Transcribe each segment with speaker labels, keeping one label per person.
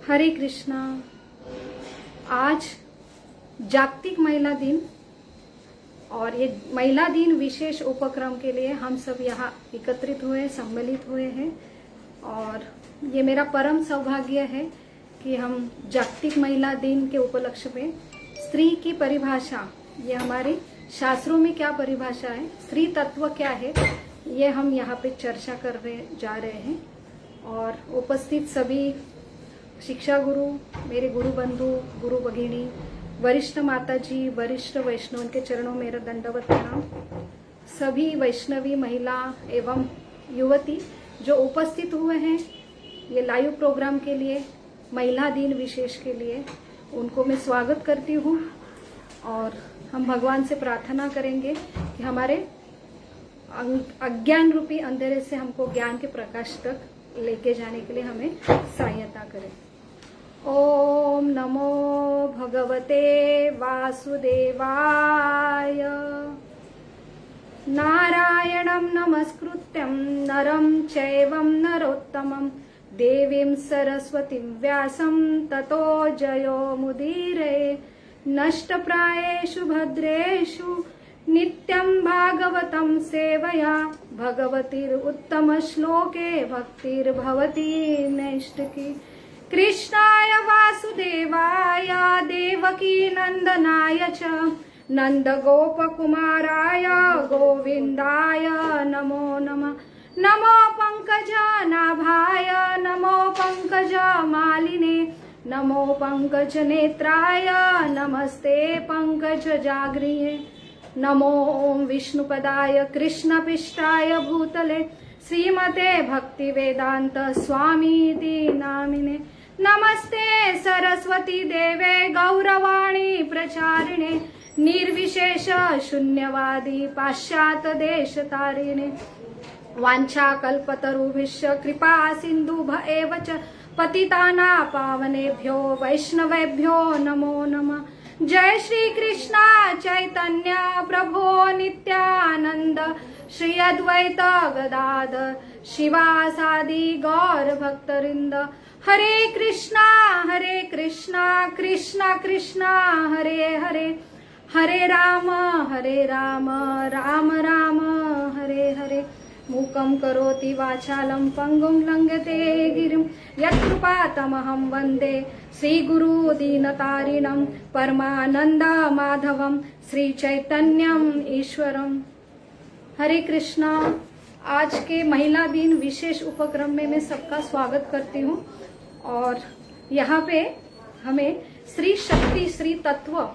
Speaker 1: हरे कृष्णा। आज जागतिक महिला दिन और ये महिला दिन विशेष उपक्रम के लिए हम सब यहाँ एकत्रित हुए, सम्मिलित हुए हैं। और ये मेरा परम सौभाग्य है कि हम जागतिक महिला दिन के उपलक्ष्य में स्त्री की परिभाषा, ये हमारी शास्त्रों में क्या परिभाषा है, स्त्री तत्व क्या है, ये हम यहाँ पे चर्चा करने जा रहे हैं। और उपस्थित सभी शिक्षा गुरु, मेरे गुरु बंधु, गुरु भगिनी, वरिष्ठ माता जी, वरिष्ठ वैष्णव के चरणों मेरा दंडवत प्रणाम। सभी वैष्णवी महिला एवं युवती जो उपस्थित हुए हैं ये लाइव प्रोग्राम के लिए, महिला दिन विशेष के लिए, उनको मैं स्वागत करती हूँ। और हम भगवान से प्रार्थना करेंगे कि हमारे अज्ञान रूपी अंधेरे से हमको ज्ञान के प्रकाश तक लेके जाने के लिए हमें सहायता करें। ओम नमो भगवते वासुदेवाय। नारायणं नमस्कृत्यं नरं चैवं नरोत्तमं देवीं सरस्वतीं व्यासं ततो जयो मुदीरये। नष्टप्रायेषु भद्रेषु नित्यं भागवतं सेवया भगवतीरुत्तमश्लोके भक्तिर्भवती नैष्टिकी। कृष्णाय वासुदेवाय देवकी नंदनाय च नंदगोपकुमाराय गोविन्दाय नमो नमः। नमो पंकजनाभाय नमो पंकजमालिने नमो पंकजनेत्राय नमस्ते पंकजजागृहे। नमो ओम विष्णुपदाय कृष्णपिष्टाय भूतले श्रीमते भक्तिवेदांत स्वामीति नामिने। नमस्ते सरस्वती देवे गौरवाणी प्रचारिणे निर्विशेष शून्यवादी पाश्चात देश तारिणे। वाञ्छाकल्पतरुभ्यश्च कृपा सिन्धुभ एव च पतिताना पावनेभ्यो वैष्णवेभ्यो नमो नमः। जय श्री कृष्णा चैतन्य प्रभो नित्यानंद श्री अद्वैत गदाधर शिवासादि गौर भक्तवृंद। हरे कृष्णा कृष्णा कृष्णा हरे हरे, हरे राम राम राम हरे हरे। मूकं करोति वाचालं पंगुं लंघते गिरिं यत्कृपातमहं वन्दे श्रीगुरु दीनतारिणं परमानंद माधवं श्री चैतन्यम ईश्वरम। हरे कृष्णा। आज के महिला दिन विशेष उपक्रम में मैं सबका स्वागत करती हूँ। और यहाँ पे हमें स्त्री शक्ति, स्त्री तत्व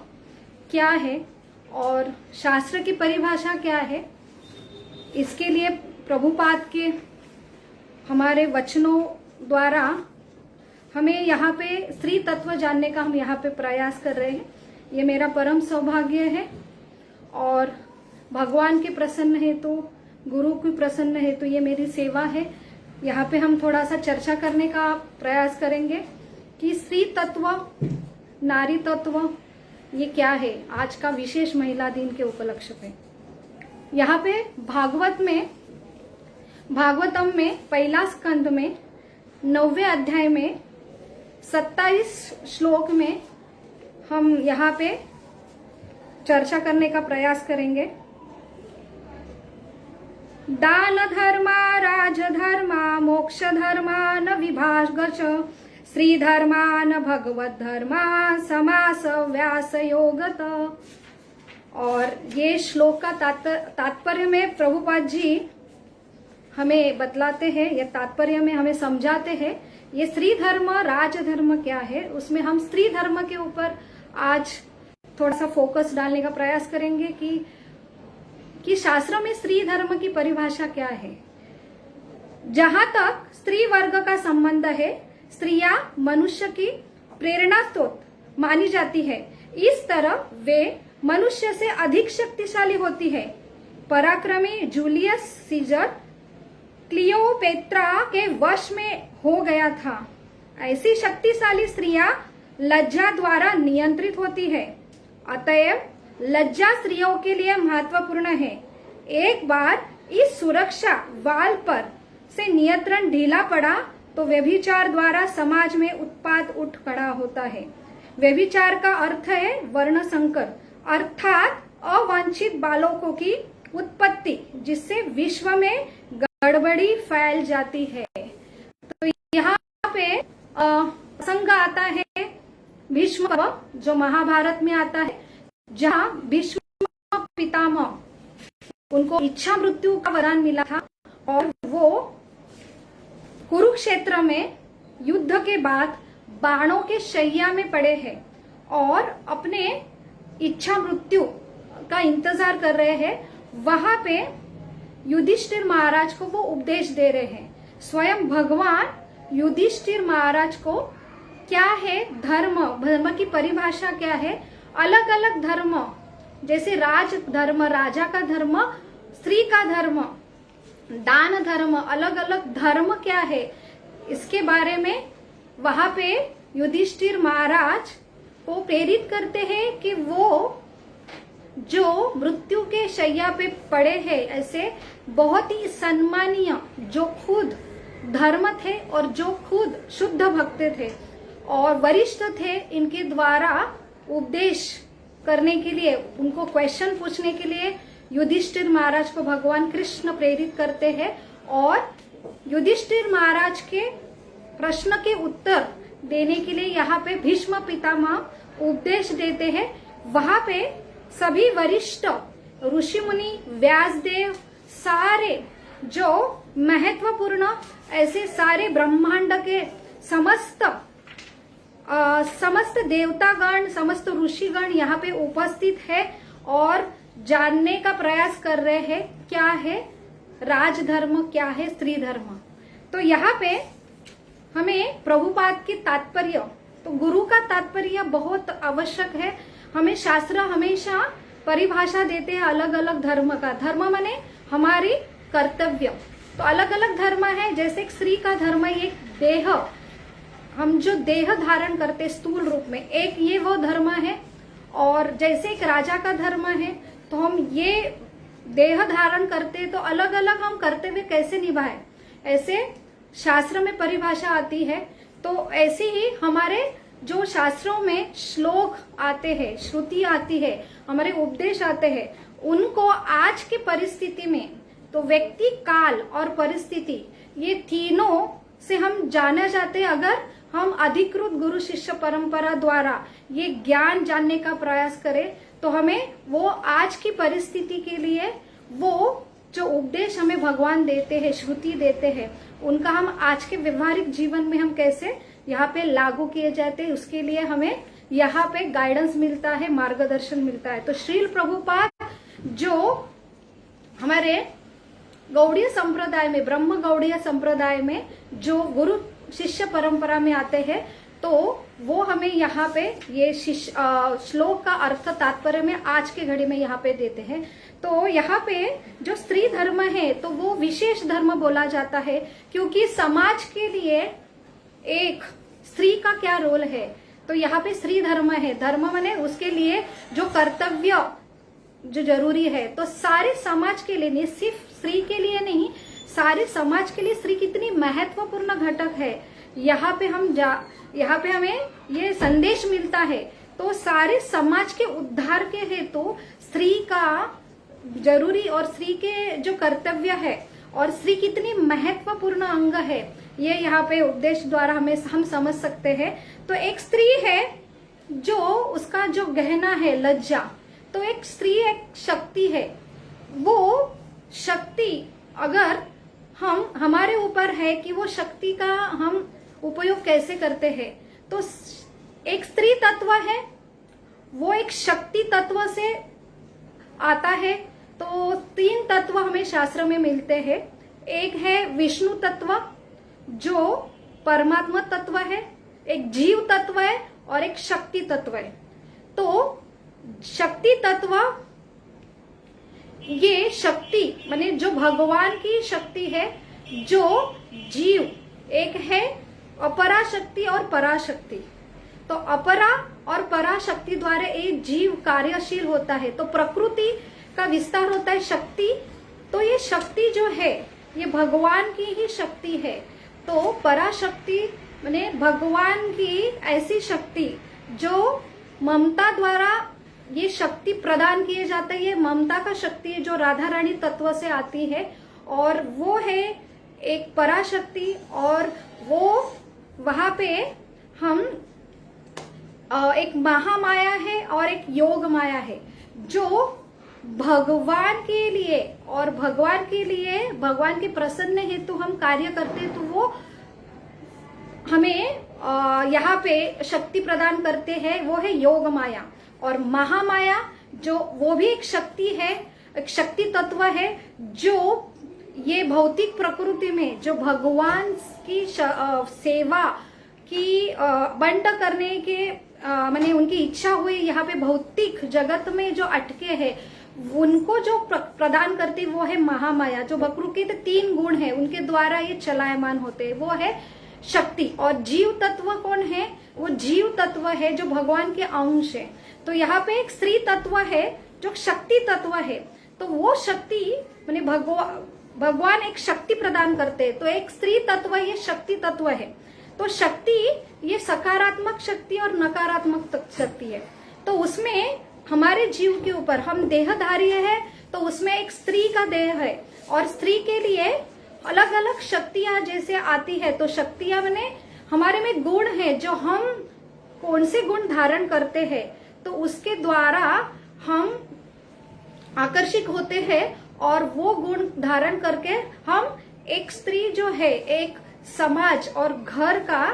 Speaker 1: क्या है और शास्त्र की परिभाषा क्या है, इसके लिए प्रभुपाद के हमारे वचनों द्वारा हमें यहाँ पे स्त्री तत्व जानने का हम यहाँ पे प्रयास कर रहे हैं। ये मेरा परम सौभाग्य है और भगवान के प्रसन्न है तो, गुरु की प्रसन्न है तो ये मेरी सेवा है। यहाँ पे हम थोड़ा सा चर्चा करने का प्रयास करेंगे कि स्त्री तत्व, नारी तत्व ये क्या है आज का विशेष महिला दिन के उपलक्ष्य पे। यहाँ पे भागवतम में पहला स्कंद में 9वें अध्याय में 27 श्लोक में हम यहाँ पे चर्चा करने का प्रयास करेंगे। दान धर्मा राजधर्मा मोक्ष धर्मा न विभागच श्री धर्मा न भगवत धर्मा समास व्यास योगत। और ये श्लोक का तात्पर्य में प्रभुपाद जी हमें बतलाते हैं, ये तात्पर्य में हमें समझाते हैं। ये स्त्री धर्म राजधर्म क्या है, उसमें हम स्त्री धर्म के ऊपर आज थोड़ा सा फोकस डालने का प्रयास करेंगे कि शास्त्र में स्त्री धर्म की परिभाषा क्या है। जहां तक स्त्री वर्ग का संबंध है, स्त्रियां मनुष्य की प्रेरणा स्रोत मानी जाती है। इस तरह वे मनुष्य से अधिक शक्तिशाली होती है। पराक्रमी जूलियस सीजर क्लियोपेत्रा के वश में हो गया था। ऐसी शक्तिशाली स्त्रियां लज्जा द्वारा नियंत्रित होती है, अतएव लज्जा स्त्रियों के लिए महत्वपूर्ण है। एक बार इस सुरक्षा वाल पर से नियंत्रण ढीला पड़ा तो व्यभिचार द्वारा समाज में उत्पात उठ खड़ा होता है। व्यभिचार का अर्थ है वर्ण संकर, अर्थात अवांछित बालकों की उत्पत्ति, जिससे विश्व में गड़बड़ी फैल जाती है। तो यहाँ पे प्रसंग आता है भीष्म पर्व, जो महाभारत में आता है, जहाँ भीष्म पितामह उनको इच्छा मृत्यु का वरदान मिला था और वो कुरुक्षेत्र में युद्ध के बाद बाणों के शैया में पड़े हैं और अपने इच्छा मृत्यु का इंतजार कर रहे हैं। वहां पे युधिष्ठिर महाराज को वो उपदेश दे रहे हैं। स्वयं भगवान युधिष्ठिर महाराज को क्या है धर्म, धर्म की परिभाषा क्या है, अलग अलग धर्म, जैसे राज धर्म, राजा का धर्म, स्त्री का धर्म, दान धर्म, अलग अलग धर्म क्या है, इसके बारे में वहां पे युधिष्ठिर महाराज को प्रेरित करते हैं कि वो जो मृत्यु के शैया पे पड़े हैं, ऐसे बहुत ही सम्मानीय जो खुद धर्म थे और जो खुद शुद्ध भक्त थे और वरिष्ठ थे, इनके द्वारा उपदेश करने के लिए, उनको क्वेश्चन पूछने के लिए युधिष्ठिर महाराज को भगवान कृष्ण प्रेरित करते हैं और युधिष्ठिर महाराज के प्रश्न के उत्तर देने के लिए यहाँ पे भीष्म पितामह उपदेश देते हैं। वहां पे सभी वरिष्ठ ऋषि मुनि, व्यासदेव, सारे जो महत्वपूर्ण ऐसे सारे ब्रह्मांड के समस्त देवतागण, समस्त ऋषिगण यहाँ पे उपस्थित है और जानने का प्रयास कर रहे हैं क्या है राजधर्म, क्या है स्त्री धर्म। तो यहाँ पे हमें प्रभुपाद की तात्पर्य, तो गुरु का तात्पर्य बहुत आवश्यक है। हमें शास्त्र हमेशा परिभाषा देते हैं अलग अलग धर्म का। धर्म माने हमारी कर्तव्य। तो अलग अलग धर्म है, जैसे स्त्री का धर्म एक देह, हम जो देह धारण करते स्थूल रूप में, एक ये वो धर्म है। और जैसे एक राजा का धर्म है, तो हम ये देह धारण करते, तो अलग अलग हम कर्तव्य कैसे निभाए, ऐसे शास्त्र में परिभाषा आती है। तो ऐसे ही हमारे जो शास्त्रों में श्लोक आते हैं, श्रुति आती है, हमारे उपदेश आते हैं, उनको आज की परिस्थिति में, तो व्यक्ति, काल और परिस्थिति, ये तीनों से हम जाना जाते हैं। अगर हम अधिकृत गुरु शिष्य परंपरा द्वारा ये ज्ञान जानने का प्रयास करें, तो हमें वो आज की परिस्थिति के लिए वो जो उपदेश हमें भगवान देते हैं, श्रुति देते हैं, उनका हम आज के व्यवहारिक जीवन में हम कैसे यहाँ पे लागू किए जाते हैं, उसके लिए हमें यहाँ पे गाइडेंस मिलता है, मार्गदर्शन मिलता है। तो श्रील प्रभुपाद जो हमारे गौड़ीय संप्रदाय में, ब्रह्म गौड़ीय संप्रदाय में जो गुरु शिष्य परंपरा में आते हैं, तो वो हमें यहाँ पे ये श्लोक का अर्थ तात्पर्य में आज के घड़ी में यहाँ पे देते हैं। तो यहाँ पे जो स्त्री धर्म है, तो वो विशेष धर्म बोला जाता है, क्योंकि समाज के लिए एक स्त्री का क्या रोल है, तो यहाँ पे स्त्री धर्म है। धर्म माने उसके लिए जो कर्तव्य जो जरूरी है, तो सारे समाज के लिए, नहीं सिर्फ स्त्री के लिए नहीं, सारे समाज के लिए स्त्री कितनी महत्वपूर्ण घटक है, यहाँ पे हमें ये संदेश मिलता है। तो सारे समाज के उद्धार के हेतु स्त्री का जरूरी और स्त्री के जो कर्तव्य है और स्त्री कितनी महत्वपूर्ण अंग है, ये यहाँ पे उपदेश द्वारा हम समझ सकते हैं। तो एक स्त्री है जो उसका जो गहना है लज्जा, तो एक स्त्री एक शक्ति है। वो शक्ति अगर हमारे ऊपर है कि वो शक्ति का हम उपयोग कैसे करते हैं, तो एक स्त्री तत्व है, वो एक शक्ति तत्व से आता है। तो तीन तत्व हमें शास्त्र में मिलते हैं। एक है विष्णु तत्व जो परमात्मा तत्व है, एक जीव तत्व है और एक शक्ति तत्व है। तो शक्ति तत्व, ये शक्ति माने जो भगवान की शक्ति है, जो जीव, एक है अपरा शक्ति और पराशक्ति। तो अपरा और पराशक्ति द्वारा एक जीव कार्यशील होता है, तो प्रकृति का विस्तार होता है शक्ति। तो ये शक्ति जो है ये भगवान की ही शक्ति है। तो पराशक्ति माने भगवान की ऐसी शक्ति जो ममता द्वारा ये शक्ति प्रदान किए जाता है, ये ममता का शक्ति है जो राधा रानी तत्व से आती है, और वो है एक पराशक्ति। और वो वहां पे हम एक महामाया है और एक योग माया है जो भगवान के लिए और भगवान के प्रसन्न हेतु हम कार्य करते हैं, तो वो हमें यहाँ पे शक्ति प्रदान करते हैं, वो है योग माया। और महामाया जो वो भी एक शक्ति है, एक शक्ति तत्व है जो ये भौतिक प्रकृति में जो भगवान की सेवा की बंट करने के माने उनकी इच्छा हुई यहाँ पे भौतिक जगत में जो अटके हैं उनको जो प्रदान करती वो है महामाया। जो प्रकृति के 3 गुण है उनके द्वारा ये चलायमान होते हैं, वो है शक्ति। और जीव तत्व कौन है? वो जीव तत्व है जो भगवान के अंश है। तो यहाँ पे एक स्त्री तत्व है जो शक्ति तत्व है, तो वो शक्ति माने भगवान एक शक्ति प्रदान करते हैं, तो एक स्त्री तत्व ये शक्ति तत्व है। तो शक्ति ये सकारात्मक शक्ति और नकारात्मक शक्ति है। तो उसमें हमारे जीव के ऊपर हम देहधारी है, तो उसमें एक स्त्री का देह है और स्त्री के लिए अलग अलग शक्तियां जैसे आती है। तो शक्तियां माने हमारे में गुण है, जो हम कौन से गुण धारण करते हैं तो उसके द्वारा हम आकर्षित होते हैं, और वो गुण धारण करके हम एक स्त्री जो है एक समाज और घर का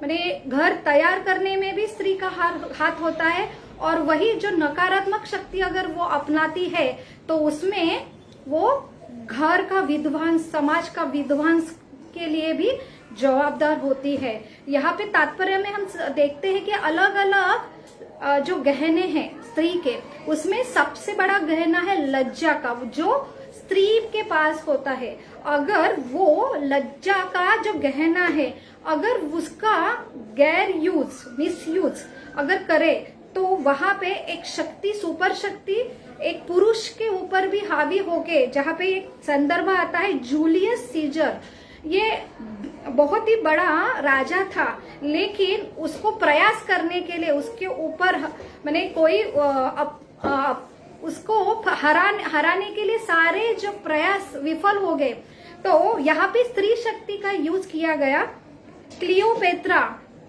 Speaker 1: माने घर तैयार करने में भी स्त्री का हाथ होता है। और वही जो नकारात्मक शक्ति अगर वो अपनाती है तो उसमें वो घर का विध्वंस, समाज का विध्वंस के लिए भी जवाबदार होती है। यहाँ पे तात्पर्य में हम देखते हैं कि अलग अलग जो गहने हैं स्त्री के, उसमें सबसे बड़ा गहना है लज्जा का, जो स्त्री के पास होता है। अगर वो लज्जा का जो गहना है अगर उसका गैर यूज, मिस यूज अगर करे तो वहां पे एक शक्ति, सुपर शक्ति एक पुरुष के ऊपर भी हावी होके, जहां पे एक संदर्भ आता है जूलियस सीजर, ये बहुत ही बड़ा राजा था, लेकिन उसको प्रयास करने के लिए उसके ऊपर माने कोई उसको हराने के लिए सारे जो प्रयास विफल हो गए। तो यहाँ पे स्त्री शक्ति का यूज किया गया। क्लियोपेत्रा,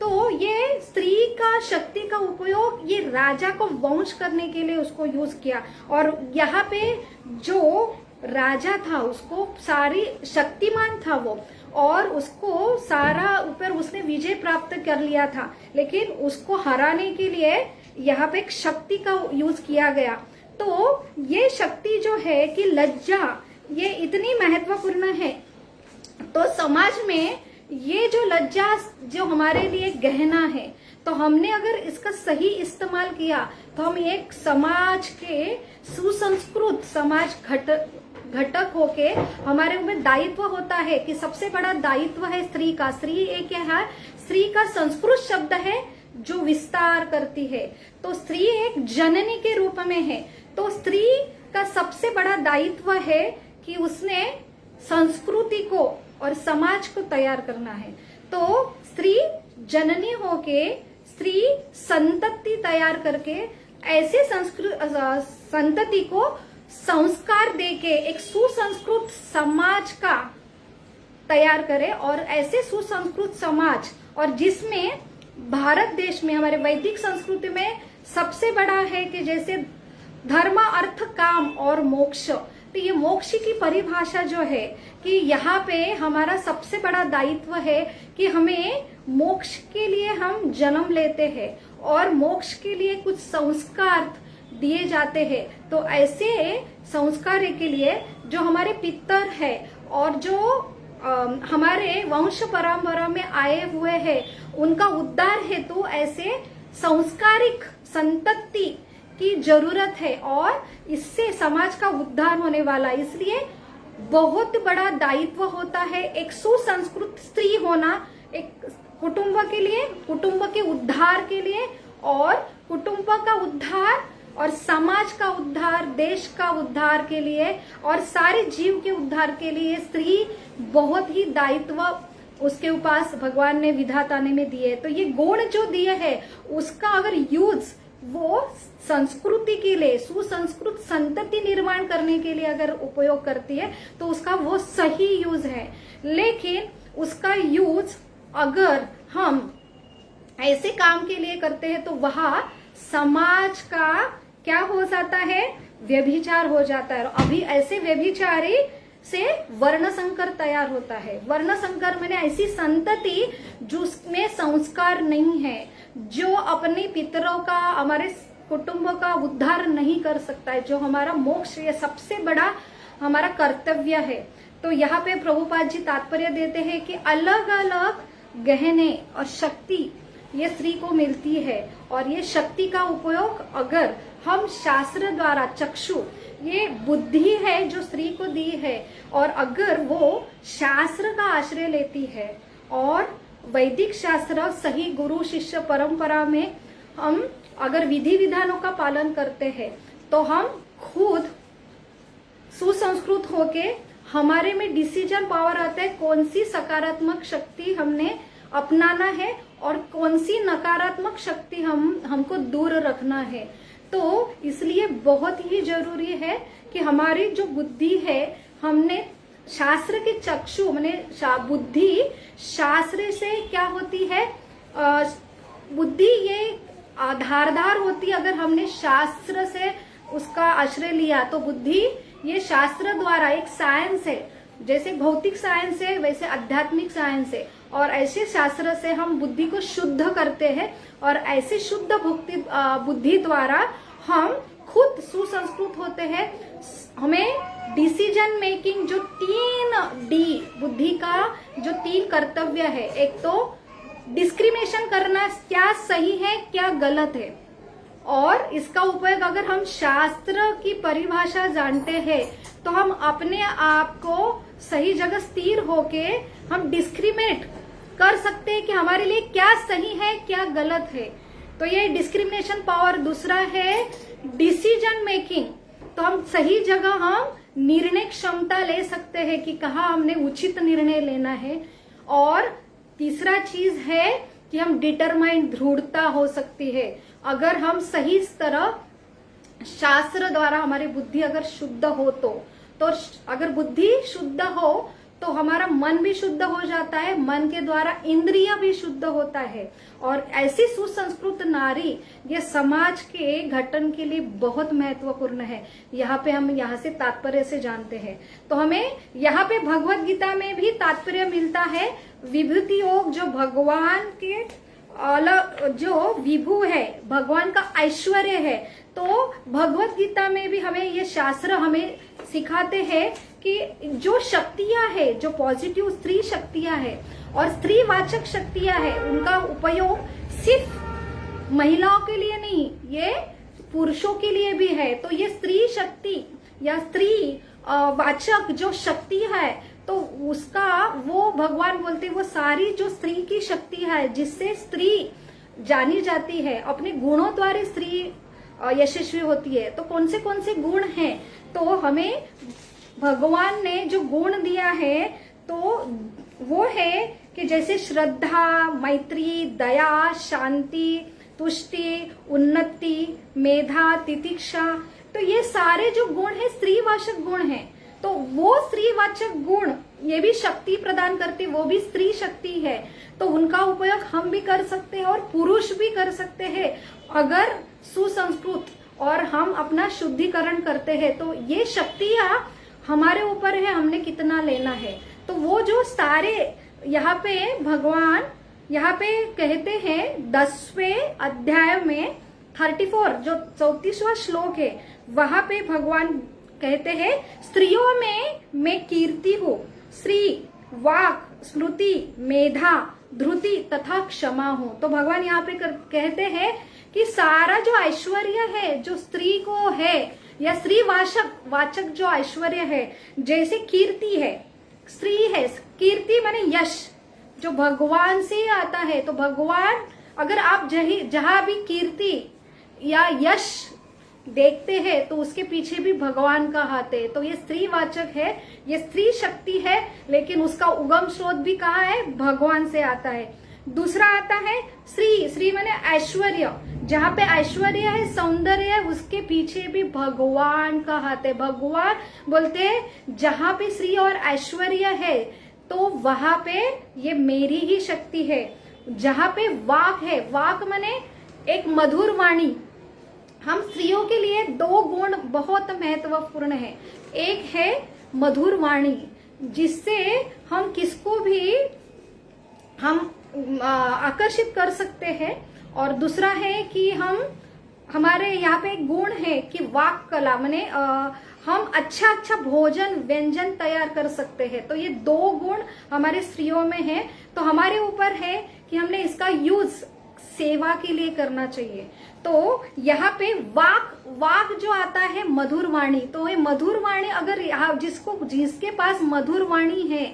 Speaker 1: तो ये स्त्री का शक्ति का उपयोग ये राजा को वंश करने के लिए उसको यूज किया। और यहाँ पे जो राजा था उसको सारी शक्तिमान था वो, और उसको सारा ऊपर उसने विजय प्राप्त कर लिया था, लेकिन उसको हराने के लिए यहाँ पे एक शक्ति का यूज किया गया। तो ये शक्ति जो है कि लज्जा, ये इतनी महत्वपूर्ण है। तो समाज में ये जो लज्जा जो हमारे लिए गहना है, तो हमने अगर इसका सही इस्तेमाल किया तो हम एक समाज के सुसंस्कृत समाज घटक होके हमारे ऊपर दायित्व होता है कि सबसे बड़ा दायित्व है स्त्री का। स्त्री एक है, स्त्री का संस्कृत शब्द है जो विस्तार करती है। तो स्त्री एक जननी के रूप में है, तो स्त्री का सबसे बड़ा दायित्व है कि उसने संस्कृति को और समाज को तैयार करना है। तो स्त्री जननी होके स्त्री संतति तैयार करके ऐसे संतति को संस्कार देके एक सुसंस्कृत समाज का तैयार करे, और ऐसे सुसंस्कृत समाज और जिसमें भारत देश में हमारे वैदिक संस्कृति में सबसे बड़ा है कि जैसे धर्म, अर्थ, काम और मोक्ष। तो ये मोक्ष की परिभाषा जो है कि यहाँ पे हमारा सबसे बड़ा दायित्व है कि हमें मोक्ष के लिए हम जन्म लेते हैं और मोक्ष के लिए कुछ संस्कार दिए जाते हैं। तो ऐसे संस्कार के लिए जो हमारे पितर है और जो हमारे वंश परंपरा में आए हुए हैं उनका उद्धार हेतु ऐसे संस्कारिक संतति की जरूरत है, और इससे समाज का उद्धार होने वाला। इसलिए बहुत बड़ा दायित्व होता है एक सुसंस्कृत स्त्री होना, एक कुटुंब के लिए, कुटुंब के उद्धार के लिए, और कुटुंब का उद्धार और समाज का उद्धार, देश का उद्धार के लिए और सारे जीव के उद्धार के लिए स्त्री बहुत ही दायित्व उसके उपास भगवान ने विधाता ने में दिए। तो ये गुण जो दिए है उसका अगर यूज वो संस्कृति के लिए, सुसंस्कृत संतति निर्माण करने के लिए अगर उपयोग करती है तो उसका वो सही यूज है। लेकिन उसका यूज अगर हम ऐसे काम के लिए करते हैं तो वह समाज का क्या हो जाता है, व्यभिचार हो जाता है। अभी ऐसे व्यभिचारी से वर्ण संकर तैयार होता है। वर्ण संकर मैंने ऐसी संतति जिसमें संस्कार नहीं है, जो अपने पितरों का, हमारे कुटुंब का उद्धार नहीं कर सकता है, जो हमारा मोक्ष, ये सबसे बड़ा हमारा कर्तव्य है। तो यहाँ पे प्रभुपाद जी तात्पर्य देते हैं कि अलग अलग गहने और शक्ति ये स्त्री को मिलती है, और ये शक्ति का उपयोग अगर हम शास्त्र द्वारा, चक्षु ये बुद्धि है जो स्त्री को दी है, और अगर वो शास्त्र का आश्रय लेती है और वैदिक शास्त्र सही गुरु शिष्य परंपरा में हम अगर विधि विधानों का पालन करते हैं तो हम खुद सुसंस्कृत होके हमारे में डिसीजन पावर आता है, कौन सी सकारात्मक शक्ति हमने अपनाना है और कौन सी नकारात्मक शक्ति हमको दूर रखना है। तो इसलिए बहुत ही जरूरी है कि हमारी जो बुद्धि है, हमने शास्त्र के चक्षु माने बुद्धि शास्त्र से क्या होती है, बुद्धि ये धारदार होती है। अगर हमने शास्त्र से उसका आश्रय लिया तो बुद्धि ये शास्त्र द्वारा एक साइंस है, जैसे भौतिक साइंस है वैसे आध्यात्मिक साइंस है, और ऐसे शास्त्र से हम बुद्धि को शुद्ध करते हैं, और ऐसे शुद्ध बुद्धि द्वारा हम खुद सुसंस्कृत होते हैं। हमें डिसीजन मेकिंग जो 3D बुद्धि का जो 3 कर्तव्य है, एक तो डिस्क्रिमिनेशन करना, क्या सही है क्या गलत है, और इसका उपयोग अगर हम शास्त्र की परिभाषा जानते हैं तो हम अपने आप को सही जगह स्थिर होके हम डिस्क्रिमिनेट कर सकते हैं कि हमारे लिए क्या सही है क्या गलत है। तो ये डिस्क्रिमिनेशन पावर। दूसरा है डिसीजन मेकिंग, तो हम सही जगह हम निर्णय क्षमता ले सकते हैं कि कहाँ हमने उचित निर्णय लेना है। और तीसरा चीज है कि हम डिटरमाइंड, दृढ़ता हो सकती है अगर हम सही तरह शास्त्र द्वारा हमारी बुद्धि अगर शुद्ध हो तो अगर बुद्धि शुद्ध हो तो हमारा मन भी शुद्ध हो जाता है, मन के द्वारा इंद्रिय भी शुद्ध होता है। और ऐसी सुसंस्कृत नारी ये समाज के गठन के लिए बहुत महत्वपूर्ण है। हम यहाँ से तात्पर्य से जानते हैं। तो हमें यहाँ पे भगवत गीता में भी तात्पर्य मिलता है, विभूति योग जो भगवान के अलग जो विभू है, भगवान का ऐश्वर्य है। तो भगवत गीता में भी हमें ये शास्त्र हमें सिखाते हैं कि जो शक्तियां है, जो पॉजिटिव स्त्री शक्तियां है और स्त्रीवाचक शक्तियां है, उनका उपयोग सिर्फ महिलाओं के लिए नहीं, ये पुरुषों के लिए भी है। तो ये स्त्री शक्ति या स्त्री वाचक जो शक्ति है, तो उसका वो भगवान बोलते वो सारी जो स्त्री की शक्ति है जिससे स्त्री जानी जाती है, अपने गुणों द्वारा स्त्री यशस्वी होती है। तो कौन से गुण हैं? तो हमें भगवान ने जो गुण दिया है तो वो है कि जैसे श्रद्धा, मैत्री, दया, शांति, तुष्टि, उन्नति, मेधा, तितिक्षा, तो ये सारे जो गुण है स्त्रीवाचक गुण है। तो वो स्त्रीवाचक गुण ये भी शक्ति प्रदान करती, वो भी स्त्री शक्ति है। तो उनका उपयोग हम भी कर सकते हैं और पुरुष भी कर सकते हैं अगर सुसंस्कृत और हम अपना शुद्धिकरण करते हैं। तो ये शक्तियां हमारे ऊपर है, हमने कितना लेना है। तो वो जो सारे यहाँ पे भगवान यहाँ पे कहते हैं 10वें अध्याय में 34 जो 34वां श्लोक है, वहां पे भगवान कहते हैं स्त्रियों में मैं कीर्ति हूँ, श्री, वाक, स्मृति, मेधा, धृति तथा क्षमा हूँ। तो भगवान यहाँ पे कहते हैं कि सारा जो ऐश्वर्य है जो स्त्री को है या स्त्री वाचक जो ऐश्वर्य है, जैसे कीर्ति है, स्त्री है, कीर्ति माने यश जो भगवान से आता है। तो भगवान अगर आप जहां भी कीर्ति या यश देखते हैं तो उसके पीछे भी भगवान का हाथ है। तो ये स्त्रीवाचक है, ये स्त्री शक्ति है, लेकिन उसका उगम स्रोत भी कहाँ है? भगवान से आता है। दूसरा आता है श्री। श्री माने ऐश्वर्य, जहाँ पे ऐश्वर्य है, सौंदर्य है, उसके पीछे भी भगवान का हाथ है। भगवान बोलते हैं जहाँ पे श्री और ऐश्वर्य है तो वहां पे ये मेरी ही शक्ति है। जहाँ पे वाक है, वाक माने एक मधुर वाणी। हम स्त्रियों के लिए दो गुण बहुत महत्वपूर्ण है। एक है मधुर वाणी, जिससे हम किसको भी हम आकर्षित कर सकते हैं, और दूसरा है कि हमारे यहाँ पे एक गुण है कि वाक कला, माने हम अच्छा भोजन व्यंजन तैयार कर सकते हैं। तो ये दो गुण हमारे स्त्रियों में है। तो हमारे ऊपर है कि हमने इसका यूज सेवा के लिए करना चाहिए। तो यहाँ पे वाक जो आता है मधुर वाणी, तो ये मधुर वाणी अगर जिसके पास मधुर वाणी है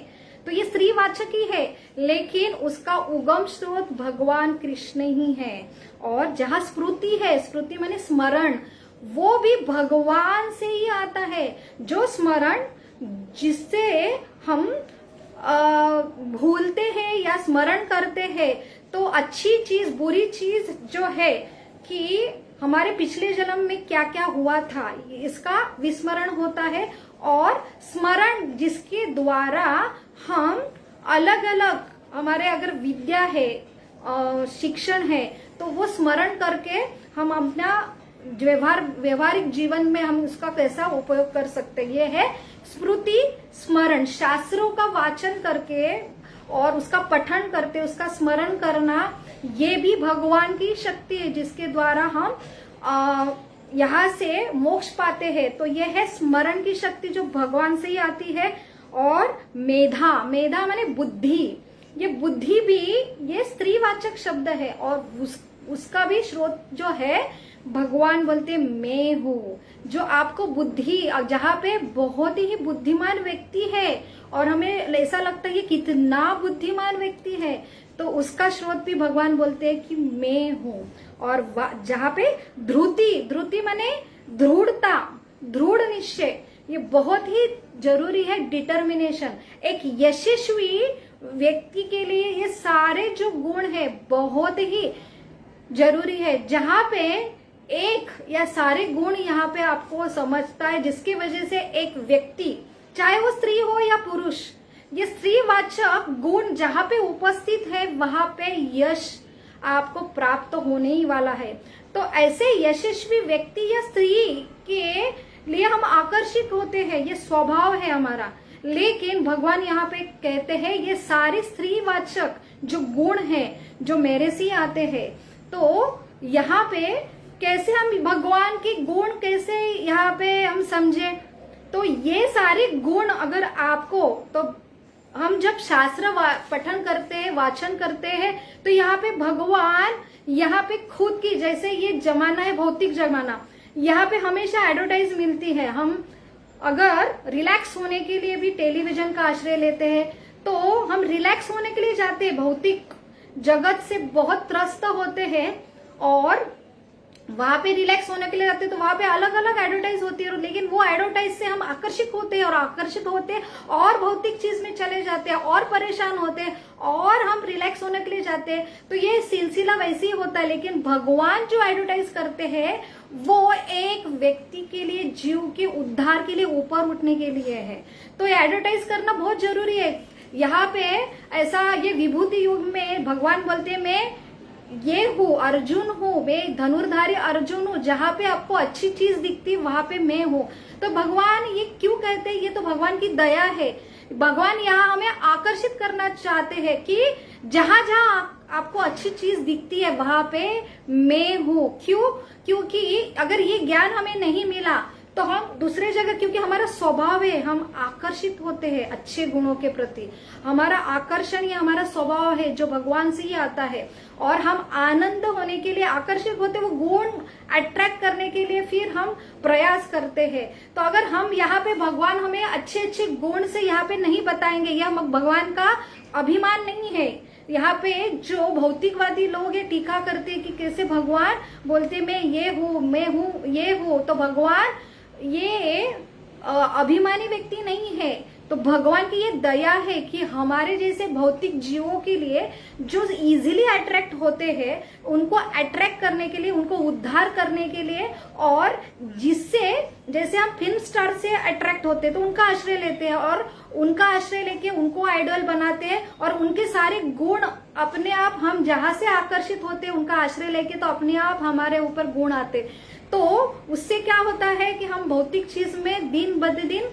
Speaker 1: तो ये स्त्रीवाचक ही है, लेकिन उसका उगम स्रोत भगवान कृष्ण ही है। और जहाँ स्मृति है, स्मृति माने स्मरण, वो भी भगवान से ही आता है। जो स्मरण जिससे हम भूलते हैं या स्मरण करते हैं, तो अच्छी चीज बुरी चीज जो है कि हमारे पिछले जन्म में क्या क्या हुआ था, इसका विस्मरण होता है। और स्मरण जिसके द्वारा हम अलग अलग, हमारे अगर विद्या है, शिक्षण है, तो वो स्मरण करके हम अपना व्यवहारिक जीवन में हम उसका कैसा उपयोग कर सकते हैं। ये है स्मृति स्मरण। शास्त्रों का वाचन करके और उसका पठन करते, उसका स्मरण करना, ये भी भगवान की शक्ति है, जिसके द्वारा हम यहाँ से मोक्ष पाते हैं। तो ये है स्मरण की शक्ति जो भगवान से ही आती है। और मेधा माने बुद्धि, ये बुद्धि भी ये स्त्रीवाचक शब्द है, और उसका भी स्रोत जो है भगवान बोलते मैं हूँ। जो आपको बुद्धि, जहाँ पे बहुत ही बुद्धिमान व्यक्ति है और हमें ऐसा लगता है ये कितना बुद्धिमान व्यक्ति है, तो उसका स्रोत भी भगवान बोलते हैं कि मैं हूँ। और जहाँ पे ध्रुति माने दृढ़ता, दृढ़ निश्चय, ये बहुत ही जरूरी है। डिटर्मिनेशन, एक यशस्वी व्यक्ति के लिए ये सारे जो गुण है बहुत ही जरूरी है। जहाँ पे एक या सारे गुण यहाँ पे आपको समझता है, जिसकी वजह से एक व्यक्ति, चाहे वो स्त्री हो या पुरुष, ये स्त्रीवाचक गुण जहाँ पे उपस्थित है वहां पे यश आपको प्राप्त होने ही वाला है। तो ऐसे यशस्वी व्यक्ति या स्त्री के लिए हम आकर्षित होते हैं, ये स्वभाव है हमारा। लेकिन भगवान यहाँ पे कहते हैं ये सारे स्त्रीवाचक जो गुण हैं जो मेरे से आते हैं। तो यहाँ पे कैसे हम भगवान के गुण कैसे यहाँ पे हम समझे, तो ये सारे गुण अगर आपको, तो हम जब शास्त्र पठन करते हैं, वाचन करते हैं, तो यहाँ पे भगवान यहाँ पे खुद की, जैसे ये जमाना है भौतिक जमाना, यहाँ पे हमेशा एडवर्टाइज मिलती है। हम अगर रिलैक्स होने के लिए भी टेलीविजन का आश्रय लेते हैं, तो हम रिलैक्स होने के लिए जाते हैं, भौतिक जगत से बहुत त्रस्त होते हैं और वहां पे रिलैक्स होने के लिए जाते हैं, तो वहां पे अलग अलग एडवर्टाइज होती है। लेकिन वो एडवर्टाइज से हम आकर्षित होते हैं और आकर्षित होते हैं और भौतिक चीज में चले जाते हैं और परेशान होते हैं और हम रिलैक्स होने के लिए जाते हैं। तो ये सिलसिला वैसे ही होता है। लेकिन भगवान जो एडवर्टाइज करते हैं वो एक व्यक्ति के लिए, जीव के उद्धार के लिए, ऊपर उठने के लिए है। तो ये एडवर्टाइज करना बहुत जरूरी है। यहाँ पे ऐसा, ये विभूति युग में भगवान बोलते हैं मैं ये हूँ, अर्जुन हूँ, मैं धनुर्धारी अर्जुन हूँ। जहाँ पे आपको अच्छी चीज दिखती वहां पे मैं हूँ। तो भगवान ये क्यों कहते हैं, ये तो भगवान की दया है। भगवान यहाँ हमें आकर्षित करना चाहते हैं कि जहाँ जहाँ आपको अच्छी चीज दिखती है वहां पे मैं हूँ। क्यों? क्योंकि अगर ये ज्ञान हमें नहीं मिला तो हम दूसरे जगह, क्योंकि हमारा स्वभाव है, हम आकर्षित होते हैं अच्छे गुणों के प्रति। हमारा आकर्षण ये हमारा स्वभाव है जो भगवान से ही आता है। और हम आनंद होने के लिए आकर्षित होते, वो गुण अट्रैक्ट करने के लिए फिर हम प्रयास करते हैं। तो अगर हम यहाँ पे, भगवान हमें अच्छे अच्छे गुण से यहाँ पे नहीं बताएंगे, यह भगवान का अभिमान नहीं है। यहाँ पे जो भौतिकवादी लोग हैं टीका करते हैं कि कैसे भगवान बोलते मैं ये हूँ, मैं हूँ, ये हूँ, तो भगवान ये अभिमानी व्यक्ति नहीं है। तो भगवान की ये दया है कि हमारे जैसे भौतिक जीवों के लिए जो इजीली अट्रैक्ट होते हैं उनको अट्रैक्ट करने के लिए, उनको उद्धार करने के लिए, और जिससे जैसे हम फिल्म स्टार से अट्रैक्ट होते हैं तो उनका आश्रय लेते हैं और उनका आश्रय लेके उनको आइडल बनाते हैं और उनके सारे गुण अपने आप, हम जहां से आकर्षित होते हैं उनका आश्रय लेके तो अपने आप हमारे ऊपर गुण आते। तो उससे क्या होता है कि हम भौतिक चीज में दिन ब दिन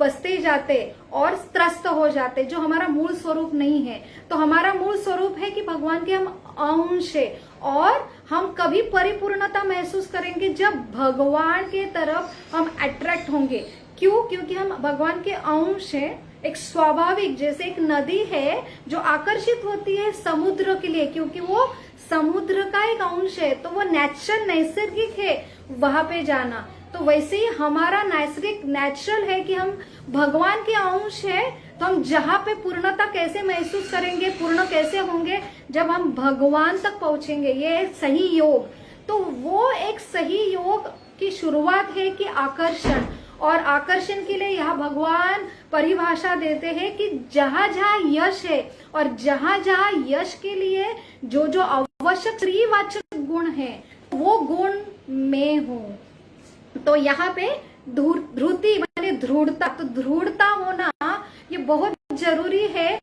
Speaker 1: बसते जाते और त्रस्त हो जाते, जो हमारा मूल स्वरूप नहीं है। तो हमारा मूल स्वरूप है कि भगवान के हम अंश है, और हम कभी परिपूर्णता महसूस करेंगे जब भगवान के तरफ हम अट्रैक्ट होंगे। क्यों? क्योंकि हम भगवान के अंश है। एक स्वाभाविक, जैसे एक नदी है जो आकर्षित होती है समुद्र के लिए, क्योंकि वो समुद्र का एक अंश है, तो वो नैसर्गिक है वहां पे जाना। तो वैसे ही हमारा नैसर्गिक नेचुरल है कि हम भगवान के अंश है। तो हम जहां पे पूर्णता कैसे महसूस करेंगे, पूर्ण कैसे होंगे, जब हम भगवान तक पहुंचेंगे। ये एक सही योग, तो वो एक सही योग की शुरुआत है कि आकर्षण, और आकर्षण के लिए यहाँ भगवान परिभाषा देते हैं कि जहां जहां यश है और जहां जहां यश के लिए जो जो आवश्यक स्त्रीवाचक गुण है वो गुण में हूँ। तो यहाँ पे ध्रुति माने दृढ़ता, तो दृढ़ता होना ये बहुत जरूरी है।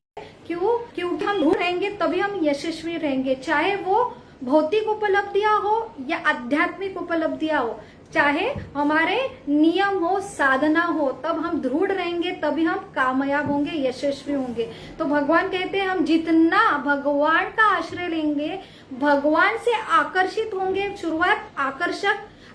Speaker 1: क्यों? क्योंकि हम दृढ़ रहेंगे तभी हम यशस्वी रहेंगे, चाहे वो भौतिक उपलब्धियां हो या आध्यात्मिक उपलब्धियां हो, चाहे हमारे नियम हो, साधना हो, तब हम दृढ़ रहेंगे तभी हम कामयाब होंगे, यशस्वी होंगे। तो भगवान कहते हैं हम जितना भगवान का आश्रय लेंगे, भगवान से आकर्षित होंगे। शुरुआत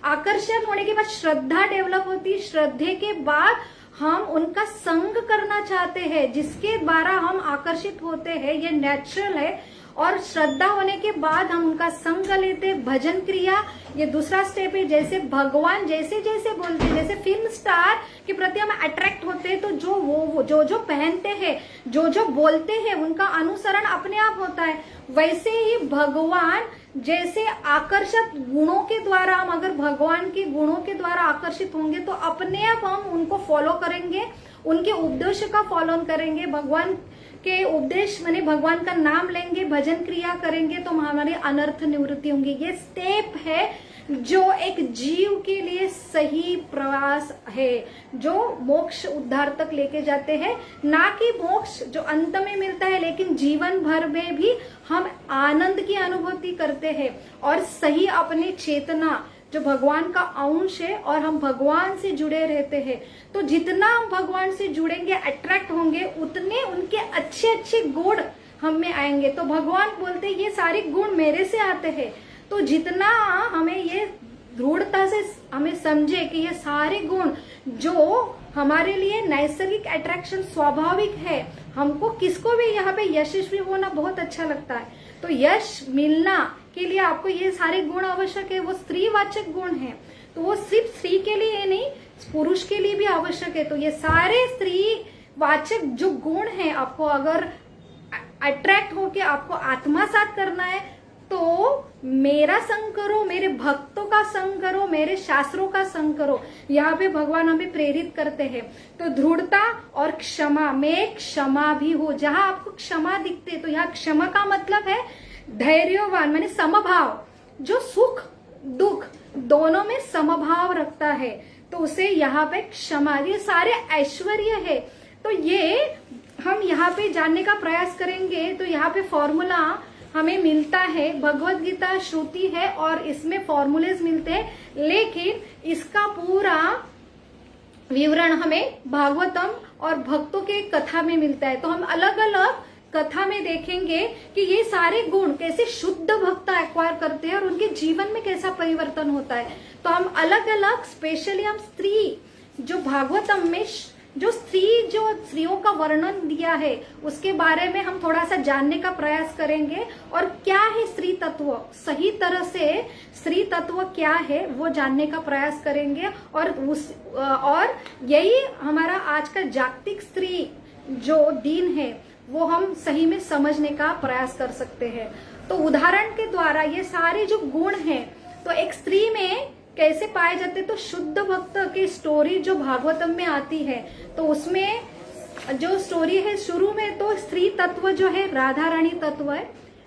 Speaker 1: आकर्षण होने के बाद श्रद्धा डेवलप होती है, श्रद्धे के बाद हम उनका संग करना चाहते हैं, जिसके द्वारा हम आकर्षित होते हैं, ये नेचुरल है। और श्रद्धा होने के बाद हम उनका संग लेते हैं, भजन क्रिया, ये दूसरा स्टेप है। जैसे भगवान जैसे जैसे बोलते हैं, जैसे फिल्म स्टार के प्रति हम अट्रैक्ट होते हैं, तो जो जो पहनते हैं, जो जो बोलते हैं, उनका अनुसरण अपने आप होता है। वैसे ही भगवान जैसे आकर्षक गुणों के द्वारा, हम अगर भगवान के गुणों के द्वारा आकर्षित होंगे तो अपने आप हम उनको फॉलो करेंगे, उनके उपदेश का फॉलो करेंगे। भगवान के उपदेश माने भगवान का नाम लेंगे, भजन क्रिया करेंगे, तो हमारी अनर्थ निवृत्ति होंगी। ये स्टेप है जो एक जीव के लिए सही प्रवास है, जो मोक्ष उद्धार तक लेके जाते हैं। ना कि मोक्ष जो अंत में मिलता है, लेकिन जीवन भर में भी हम आनंद की अनुभूति करते हैं और सही अपनी चेतना जो भगवान का अंश है और हम भगवान से जुड़े रहते हैं। तो जितना हम भगवान से जुड़ेंगे, अट्रैक्ट होंगे, उतने उनके अच्छे अच्छे गुण हम में आएंगे। तो भगवान बोलते ये सारे गुण मेरे से आते हैं। तो जितना हमें ये दृढ़ता से हमें समझे कि ये सारे गुण जो हमारे लिए नैसर्गिक अट्रैक्शन स्वाभाविक है, हमको किसको भी यहाँ पे यशस्वी होना बहुत अच्छा लगता है। तो यश मिलना के लिए आपको ये सारे गुण आवश्यक है, वो स्त्रीवाचक गुण है। तो वो सिर्फ स्त्री के लिए नहीं, पुरुष के लिए भी आवश्यक है। तो ये सारे स्त्रीवाचक जो गुण है, आपको अगर अट्रैक्ट होके आपको आत्मसात करना है तो मेरा संग करो, मेरे भक्तों का संग करो, मेरे शास्त्रों का संग करो। यहाँ पे भगवान हमें प्रेरित करते हैं। तो दृढ़ता और क्षमा, मैं क्षमा भी हूँ। जहां आपको क्षमा दिखते, तो यहाँ क्षमा का मतलब है धैर्यवान, माने समभाव, जो सुख दुख दोनों में समभाव रखता है, तो उसे यहाँ पे क्षमा, ये सारे ऐश्वर्य है। तो ये हम यहाँ पे जानने का प्रयास करेंगे। तो यहाँ पे फॉर्मूला हमें मिलता है, भगवत गीता श्रुति है और इसमें फॉर्मूलेज मिलते हैं, लेकिन इसका पूरा विवरण हमें भागवतम और भक्तों के कथा में मिलता है। तो हम अलग अलग कथा में देखेंगे कि ये सारे गुण कैसे शुद्ध भक्त एक्वायर करते हैं और उनके जीवन में कैसा परिवर्तन होता है। तो हम अलग अलग, स्पेशली हम स्त्री, जो भागवतम में जो स्त्रियों का वर्णन दिया है उसके बारे में हम थोड़ा सा जानने का प्रयास करेंगे, और क्या है स्त्री तत्व, सही तरह से स्त्री तत्व क्या है वो जानने का प्रयास करेंगे। और यही हमारा आज का जागतिक स्त्री जो दिन है वो हम सही में समझने का प्रयास कर सकते हैं। तो उदाहरण के द्वारा ये सारे जो गुण हैं तो एक स्त्री में कैसे पाए जाते, तो शुद्ध भक्त की स्टोरी जो भागवतम में आती है तो उसमें जो स्टोरी है शुरू में तो स्त्री तत्व जो है राधा रानी तत्व है,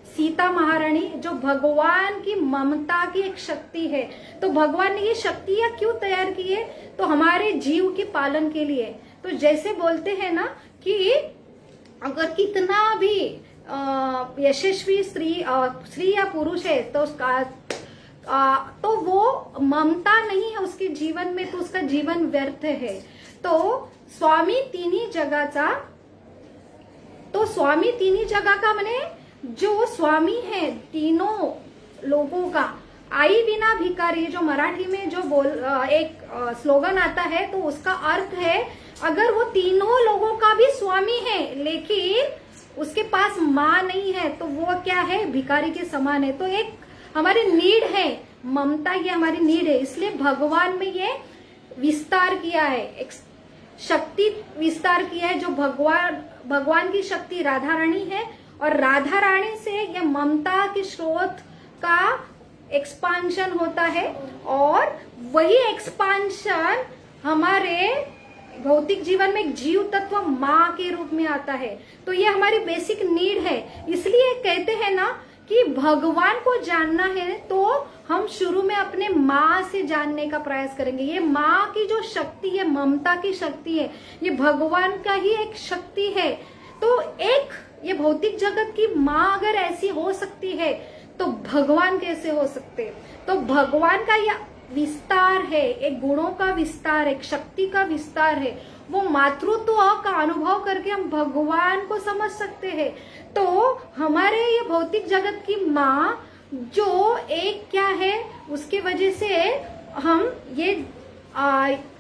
Speaker 1: सीता महारानी जो भगवान की ममता की एक शक्ति है। तो भगवान ने ये शक्तियां क्यों तैयार की है, तो हमारे जीव के पालन के लिए। तो जैसे बोलते हैं ना कि अगर कितना भी यशस्वी स्त्री या पुरुष है तो उसका तो वो ममता नहीं है उसके जीवन में, तो उसका जीवन व्यर्थ है। तो स्वामी तीनही जगह का माने जो स्वामी है तीनों लोगों का, आई बिना भिखारी, जो मराठी में जो एक स्लोगन आता है तो उसका अर्थ है अगर वो तीनों लोगों का भी स्वामी है लेकिन उसके पास माँ नहीं है तो वो क्या है, भिखारी के समान है। तो एक हमारी नीड है ममता, ये हमारी नीड है, इसलिए भगवान में ये विस्तार किया है, एक शक्ति विस्तार किया है। जो भगवान की शक्ति राधा रानी है और राधा रानी से ये ममता के स्रोत का एक्सपांशन होता है और वही एक्सपांशन हमारे भौतिक जीवन में एक जीव तत्व माँ के रूप में आता है। तो ये हमारी बेसिक नीड है। इसलिए कहते हैं ना कि भगवान को जानना है तो हम शुरू में अपने माँ से जानने का प्रयास करेंगे। ये माँ की जो शक्ति है, ममता की शक्ति है, ये भगवान का ही एक शक्ति है। तो एक ये भौतिक जगत की माँ अगर ऐसी हो सकती है तो भगवान कैसे हो सकते। तो भगवान का यह विस्तार है, एक गुणों का विस्तार, एक शक्ति का विस्तार है। वो मातृत्व का अनुभव करके हम भगवान को समझ सकते हैं। तो हमारे ये भौतिक जगत की माँ जो एक क्या है, उसके वजह से हम ये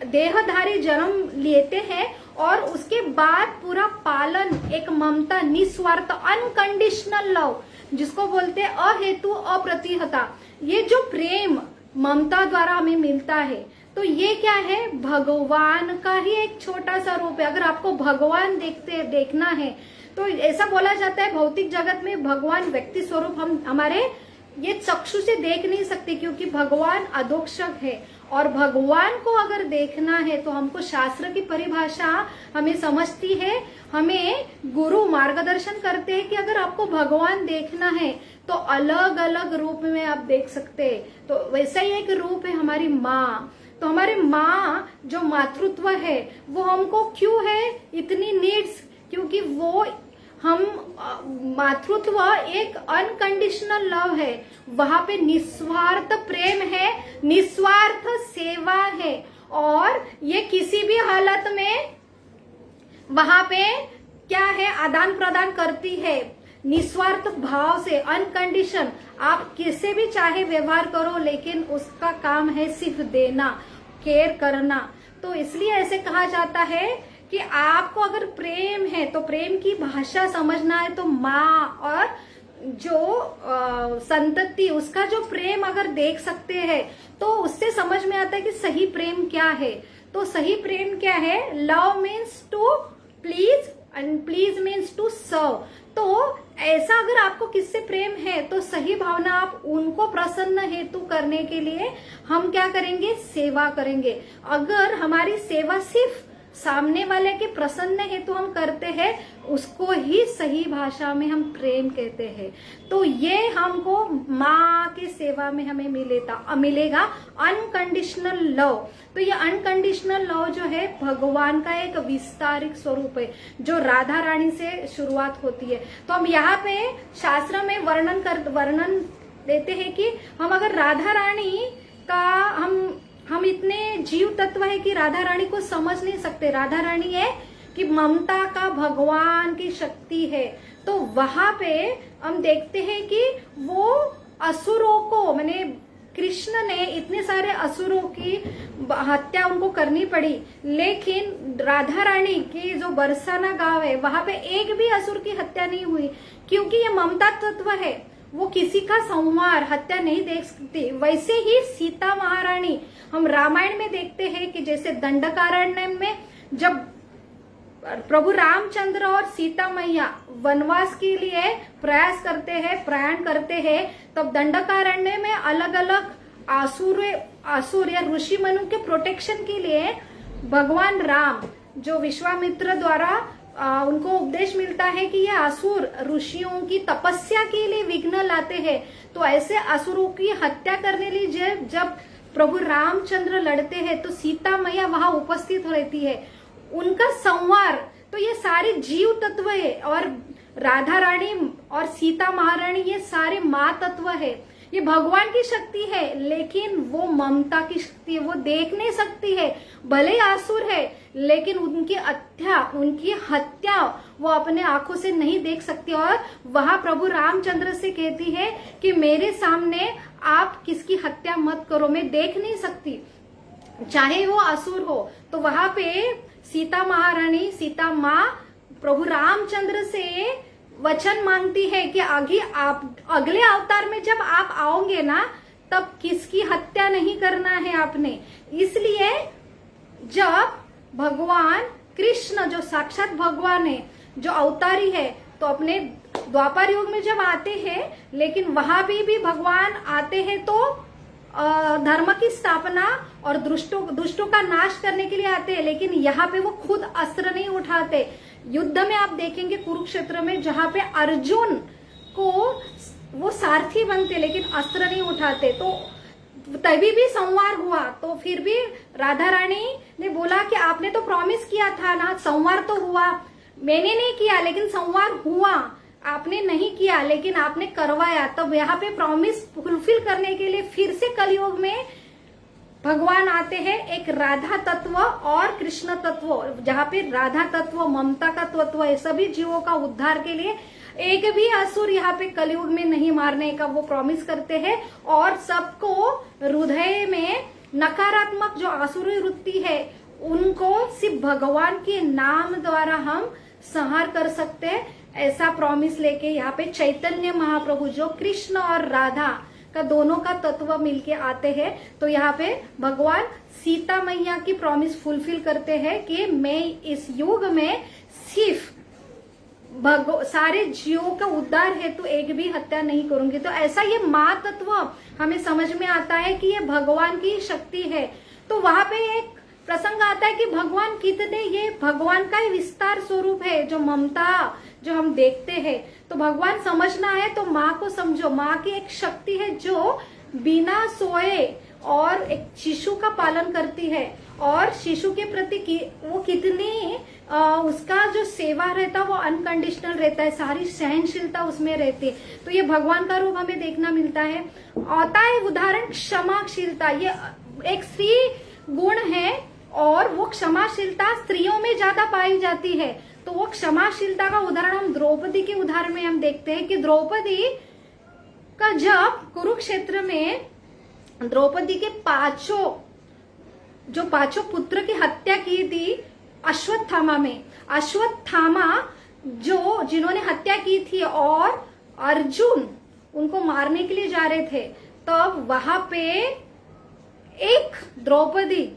Speaker 1: देहधारी जन्म लेते हैं और उसके बाद पूरा पालन, एक ममता, निस्वार्थ, अनकंडीशनल लव जिसको बोलते हैं अहेतु अप्रतिहता, ये जो प्रेम ममता द्वारा हमें मिलता है तो ये क्या है, भगवान का ही एक छोटा सा रूप है। अगर आपको भगवान देखना है तो ऐसा बोला जाता है भौतिक जगत में भगवान व्यक्ति स्वरूप हम हमारे ये चक्षु से देख नहीं सकते क्योंकि भगवान अधोक्षक है। और भगवान को अगर देखना है तो हमको शास्त्र की परिभाषा हमें समझती है, हमें गुरु मार्गदर्शन करते हैं कि अगर आपको भगवान देखना है तो अलग अलग रूप में आप देख सकते हैं। तो वैसा ही एक रूप है हमारी माँ। तो हमारी माँ जो मातृत्व है वो हमको क्यों है इतनी नीड्स, क्योंकि वो हम मातृत्व एक अनकंडीशनल लव है, वहां पे निस्वार्थ प्रेम है, निस्वार्थ सेवा है और ये किसी भी हालत में वहां पे क्या है, आदान प्रदान करती है निस्वार्थ भाव से, अनकंडीशन। आप किससे भी चाहे व्यवहार करो लेकिन उसका काम है सिर्फ देना, केयर करना। तो इसलिए ऐसे कहा जाता है कि आपको अगर प्रेम है तो प्रेम की भाषा समझना है तो माँ और जो संतति उसका जो प्रेम अगर देख सकते हैं तो उससे समझ में आता है कि सही प्रेम क्या है। तो सही प्रेम क्या है, love means to please and please means to serve. तो ऐसा अगर आपको किससे प्रेम है तो सही भावना आप उनको प्रसन्न हेतु करने के लिए हम क्या करेंगे, सेवा करेंगे। अगर हमारी सेवा सिर्फ सामने वाले के प्रसन्न हेतु हम करते हैं उसको ही सही भाषा में हम प्रेम कहते हैं। तो ये हमको माँ के सेवा में हमें मिलेगा अनकंडीशनल लव। तो ये अनकंडीशनल लव जो है भगवान का एक विस्तारित स्वरूप है जो राधा रानी से शुरुआत होती है। तो हम यहाँ पे शास्त्र में वर्णन देते हैं कि हम अगर राधा रानी का हम इतने जीव तत्व है कि राधा रानी को समझ नहीं सकते। राधा रानी है कि ममता का भगवान की शक्ति है। तो वहां पे हम देखते हैं कि वो असुरों को, माने कृष्ण ने इतने सारे असुरों की हत्या उनको करनी पड़ी, लेकिन राधा रानी की जो बरसाना गांव है वहां पे एक भी असुर की हत्या नहीं हुई क्योंकि ये ममता तत्व है, वो किसी का संहार हत्या नहीं देख सकती। वैसे ही सीता महारानी हम रामायण में देखते हैं कि जैसे दंडकारण्य में जब प्रभु रामचंद्र और सीता मैया वनवास के लिए प्रयास करते हैं, प्रयाण करते हैं, तब दंडकारण्य में अलग अलग आसुर या ऋषि मनु के प्रोटेक्शन के लिए भगवान राम जो विश्वामित्र द्वारा उनको उपदेश मिलता है कि ये असुर ऋषियों की तपस्या के लिए विघ्न लाते हैं, तो ऐसे असुरों की हत्या करने के लिए जब प्रभु रामचंद्र लड़ते हैं तो सीता मैया वहां उपस्थित रहती है, उनका संवार। तो ये सारे जीव तत्व है और राधा रानी और सीता महारानी ये सारे माँ तत्व है। ये भगवान की शक्ति है, लेकिन वो ममता की शक्ति है, वो देख नहीं सकती है। भले ही आसुर है, लेकिन उनकी हत्या वो अपने आंखों से नहीं देख सकती। और वहां प्रभु रामचंद्र से कहती है कि मेरे सामने आप किसकी हत्या मत करो, मैं देख नहीं सकती, चाहे वो असुर हो। तो वहां पे सीता महारानी, सीता माँ प्रभु रामचंद्र से वचन मांगती है कि आगे आप अगले अवतार में जब आप आओगे ना, तब किसकी हत्या नहीं करना है आपने। इसलिए जब भगवान कृष्ण जो साक्षात भगवान है, जो अवतारी है, तो अपने द्वापर युग में जब आते हैं, लेकिन वहां भी भगवान आते हैं तो धर्म की स्थापना और दुष्टों का नाश करने के लिए आते हैं, लेकिन यहाँ पे वो खुद अस्त्र नहीं उठाते। युद्ध में आप देखेंगे कुरुक्षेत्र में, जहां पे अर्जुन को वो सारथी बनते लेकिन अस्त्र नहीं उठाते, तो तभी भी संवार हुआ। तो फिर भी राधा रानी ने बोला कि आपने तो प्रॉमिस किया था ना, संवार तो हुआ, मैंने नहीं किया लेकिन संवार हुआ, आपने नहीं किया लेकिन आपने करवाया। तब यहाँ पे प्रॉमिस फुलफिल करने के लिए फिर से कलयुग में भगवान आते हैं, एक राधा तत्व और कृष्ण तत्व, जहाँ पे राधा तत्व ममता का तत्व है, सभी जीवों का उद्धार के लिए एक भी असुर यहाँ पे कलयुग में नहीं मारने का वो प्रॉमिस करते हैं। और सबको हृदय में नकारात्मक जो आसुरी वृत्ति है उनको सिर्फ भगवान के नाम द्वारा हम संहार कर सकते हैं, ऐसा प्रॉमिस लेके यहाँ पे चैतन्य महाप्रभु जो कृष्ण और राधा का दोनों का तत्व मिलके आते हैं। तो यहाँ पे भगवान सीता मैया की प्रॉमिस फुलफिल करते हैं कि मैं इस युग में सिर्फ सारे जीवों का उद्धार हेतु एक भी हत्या नहीं करूंगी। तो ऐसा ये माँ तत्व हमें समझ में आता है कि ये भगवान की शक्ति है। तो वहां पे एक प्रसंग आता है कि भगवान कितने, ये भगवान का ही विस्तार स्वरूप है, जो ममता जो हम देखते हैं। तो भगवान समझना है तो माँ को समझो, माँ की एक शक्ति है जो बिना सोए और एक शिशु का पालन करती है, और शिशु के प्रति वो कितनी उसका जो सेवा रहता है वो अनकंडीशनल रहता है, सारी सहनशीलता उसमें रहती है। तो ये भगवान का रूप हमें देखना मिलता है। आता है उदाहरण क्षमाशीलता, ये एक स्त्री गुण है और वो क्षमाशीलता स्त्रियों में ज्यादा पाई जाती है। तो वो क्षमाशीलता का उदाहरण हम द्रौपदी के उदाहरण में हम देखते हैं कि द्रौपदी का जब कुरुक्षेत्र में द्रौपदी के पांचों पुत्र की हत्या की थी अश्वत्थामा में, अश्वत्थामा जो जिन्होंने हत्या की थी और अर्जुन उनको मारने के लिए जा रहे थे, तब वहां पे एक द्रौपदी,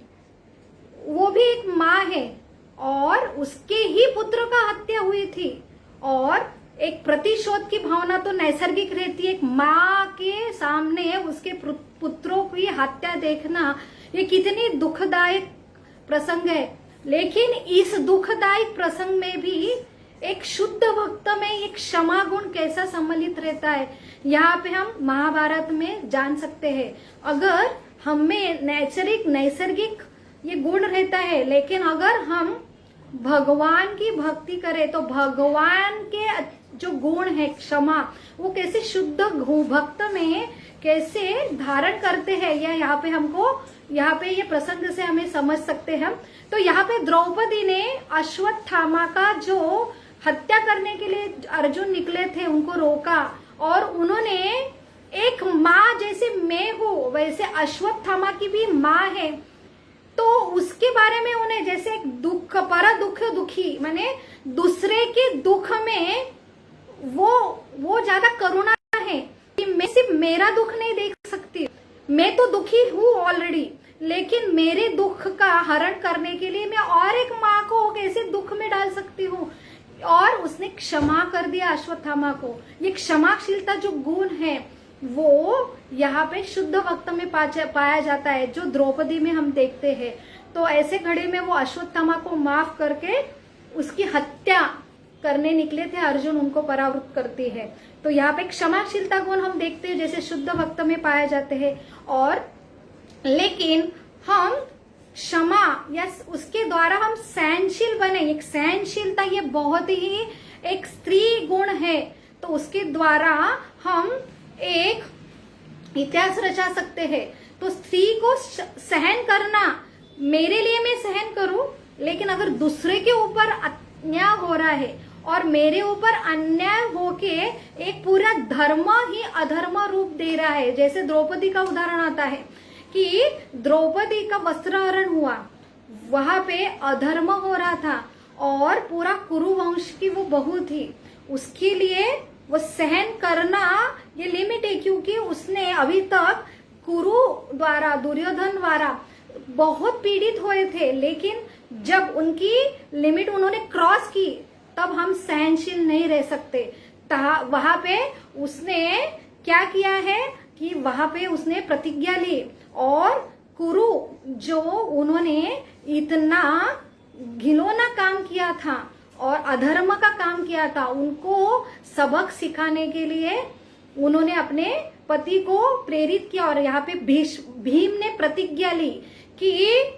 Speaker 1: वो भी एक माँ है और उसके ही पुत्र का हत्या हुई थी, और एक प्रतिशोध की भावना तो नैसर्गिक रहती है। एक माँ के सामने उसके पुत्रों की हत्या देखना ये कितनी दुखदायक प्रसंग है। लेकिन इस दुखदायक प्रसंग में भी एक शुद्ध भक्त में एक क्षमा गुण कैसा सम्मिलित रहता है, यहाँ पे हम महाभारत में जान सकते हैं। अगर हमें नैसर्गिक ये गुण रहता है, लेकिन अगर हम भगवान की भक्ति करें तो भगवान के जो गुण है क्षमा, वो कैसे शुद्ध भक्त में कैसे धारण करते हैं, यह यहाँ पे ये प्रसंग से हमें समझ सकते हैं। तो यहाँ पे द्रौपदी ने अश्वत्थामा का जो हत्या करने के लिए अर्जुन निकले थे उनको रोका, और उन्होंने एक माँ जैसे मैं हूँ वैसे अश्वत्थामा की भी माँ है, तो उसके बारे में उन्हें जैसे एक दुखी माने दूसरे के दुख में वो ज्यादा करुणा है कि मैं सिर्फ मेरा दुख नहीं देख सकती, मैं तो दुखी हूँ ऑलरेडी, लेकिन मेरे दुख का हरण करने के लिए मैं और एक माँ को कैसे दुख में डाल सकती हूँ। और उसने क्षमा कर दिया अश्वत्थामा को। ये क्षमाशीलता जो गुण है वो यहाँ पे शुद्ध भक्त में पाया जाता है, जो द्रौपदी में हम देखते हैं। तो ऐसे घड़ी में वो अश्वत्थामा को माफ करके उसकी हत्या करने निकले थे अर्जुन, उनको परावृत करती है। तो यहाँ पे क्षमाशीलता गुण हम देखते हैं जैसे शुद्ध भक्त में पाए जाते हैं। और लेकिन हम क्षमा या उसके द्वारा हम सहनशील बने, एक सहनशीलता ये बहुत ही एक स्त्री गुण है। तो उसके द्वारा हम एक इतिहास रचा सकते हैं। तो स्त्री को सहन करना, मेरे लिए मैं सहन करूं, लेकिन अगर दूसरे के ऊपर अन्याय हो रहा है और मेरे ऊपर अन्याय होके एक पूरा धर्म ही अधर्म रूप दे रहा है, जैसे द्रौपदी का उदाहरण आता है कि द्रौपदी का वस्त्रहरण हुआ, वहां पे अधर्म हो रहा था और पूरा कुरु वंश की वो बहू थी, उसके लिए वो सहन करना ये लिमिट है, क्योंकि उसने अभी तक कुरु द्वारा, दुर्योधन द्वारा बहुत पीड़ित हुए थे। लेकिन जब उनकी लिमिट उन्होंने क्रॉस की तब हम सहनशील नहीं रह सकते। वहां पे उसने क्या किया है कि वहां पे उसने प्रतिज्ञा ली और कुरु जो उन्होंने इतना घिनौना काम किया था और अधर्म का काम किया था, उनको सबक सिखाने के लिए उन्होंने अपने पति को प्रेरित किया। और यहाँ पे भीम ने प्रतिज्ञा ली कि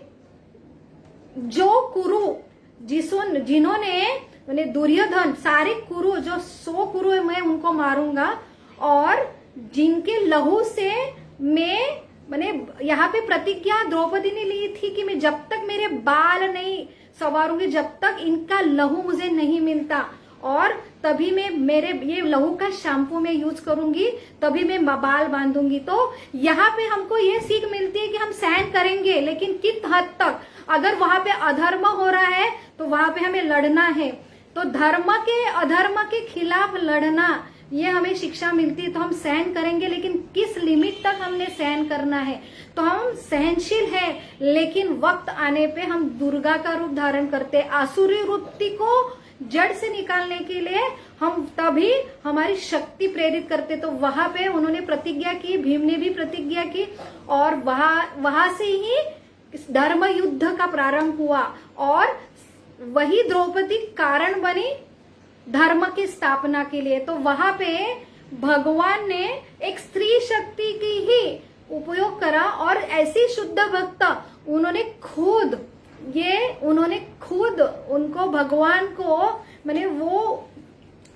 Speaker 1: जो कुरु जिन्होंने दुर्योधन सारे कुरु, जो 100 कुरु मैं उनको मारूंगा और जिनके लहू से मैंने यहाँ पे प्रतिज्ञा द्रौपदी ने ली थी कि मैं जब तक मेरे बाल नहीं संवारूंगी, जब तक इनका लहू मुझे नहीं मिलता, और तभी मैं मेरे ये लहू का शैम्पू में यूज करूंगी, तभी मैं बाल बांधूंगी। तो यहाँ पे हमको ये सीख मिलती है कि हम सहन करेंगे, लेकिन किस हद तक। अगर वहां पे अधर्म हो रहा है तो वहां पे हमें लड़ना है। तो धर्म के अधर्म के खिलाफ लड़ना, ये हमें शिक्षा मिलती है। तो हम सहन करेंगे, लेकिन किस लिमिट तक हमने सहन करना है। तो हम सहनशील है, लेकिन वक्त आने पे हम दुर्गा का रूप धारण करते, आसुरी वृत्ति को जड़ से निकालने के लिए हम तभी हमारी शक्ति प्रेरित करते। तो वहां पे उन्होंने प्रतिज्ञा की, भीम ने भी प्रतिज्ञा की, और वहां से ही धर्म युद्ध का प्रारंभ हुआ और वही द्रौपदी कारण बनी धर्म की स्थापना के लिए। तो वहां पे भगवान ने एक स्त्री शक्ति की ही उपयोग करा और ऐसी शुद्ध भक्त उन्होंने खुद उनको भगवान को मैंने वो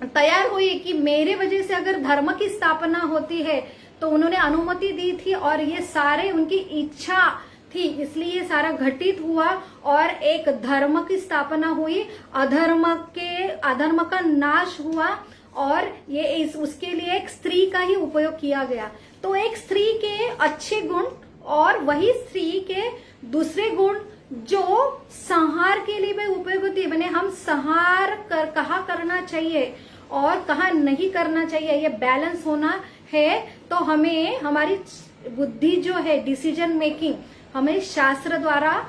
Speaker 1: तैयार हुई कि मेरे वजह से अगर धर्म की स्थापना होती है, तो उन्होंने अनुमति दी थी और ये सारे उनकी इच्छा थी, इसलिए ये सारा घटित हुआ और एक धर्म की स्थापना हुई, अधर्म का नाश हुआ। और ये उसके लिए एक स्त्री का ही उपयोग किया गया। तो एक स्त्री के अच्छे गुण और वही स्त्री के दूसरे गुण जो संहार के लिए भी उपयोग होती है। मैंने हम संहार कहाँ करना चाहिए और कहाँ नहीं करना चाहिए, ये बैलेंस होना है। तो हमें हमारी बुद्धि जो है, डिसीजन मेकिंग, हमें शास्त्र द्वारा,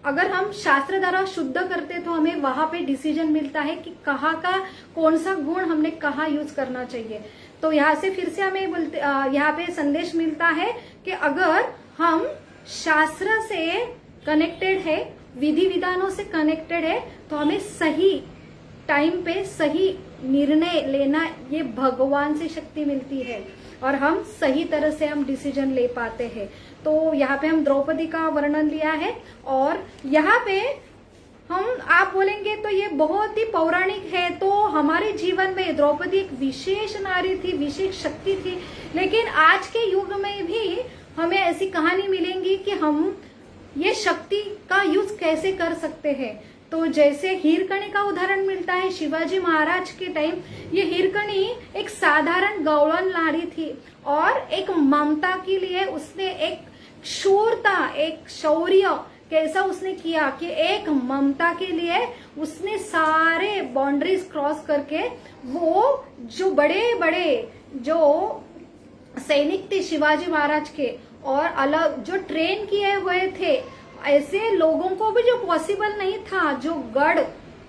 Speaker 1: अगर हम शास्त्र द्वारा शुद्ध करते तो हमें वहां पे डिसीजन मिलता है कि कहाँ का कौन सा गुण हमने कहाँ यूज करना चाहिए। तो यहाँ से फिर से हमें यहाँ पे संदेश मिलता है कि अगर हम शास्त्र से कनेक्टेड है, विधि विधानों से कनेक्टेड है, तो हमें सही टाइम पे सही निर्णय लेना, ये भगवान से शक्ति मिलती है और हम सही तरह से हम डिसीजन ले पाते हैं। तो यहाँ पे हम द्रौपदी का वर्णन लिया है और यहाँ पे आप बोलेंगे तो ये बहुत ही पौराणिक है। तो हमारे जीवन में द्रौपदी एक विशेष नारी थी, विशेष शक्ति थी, लेकिन आज के युग में भी हमें ऐसी कहानी मिलेंगी कि हम ये शक्ति का यूज कैसे कर सकते हैं। तो जैसे हीरकणी का उदाहरण मिलता है शिवाजी महाराज के टाइम। ये हीरकणी एक साधारण गौलन नारी थी और एक ममता के लिए उसने एक शूरता, एक शौर्य कैसा उसने किया कि एक ममता के लिए उसने सारे बाउंड्रीज क्रॉस करके वो जो बड़े बड़े जो सैनिक थे शिवाजी महाराज के, और अलग जो ट्रेन किए हुए थे, ऐसे लोगों को भी जो पॉसिबल नहीं था, जो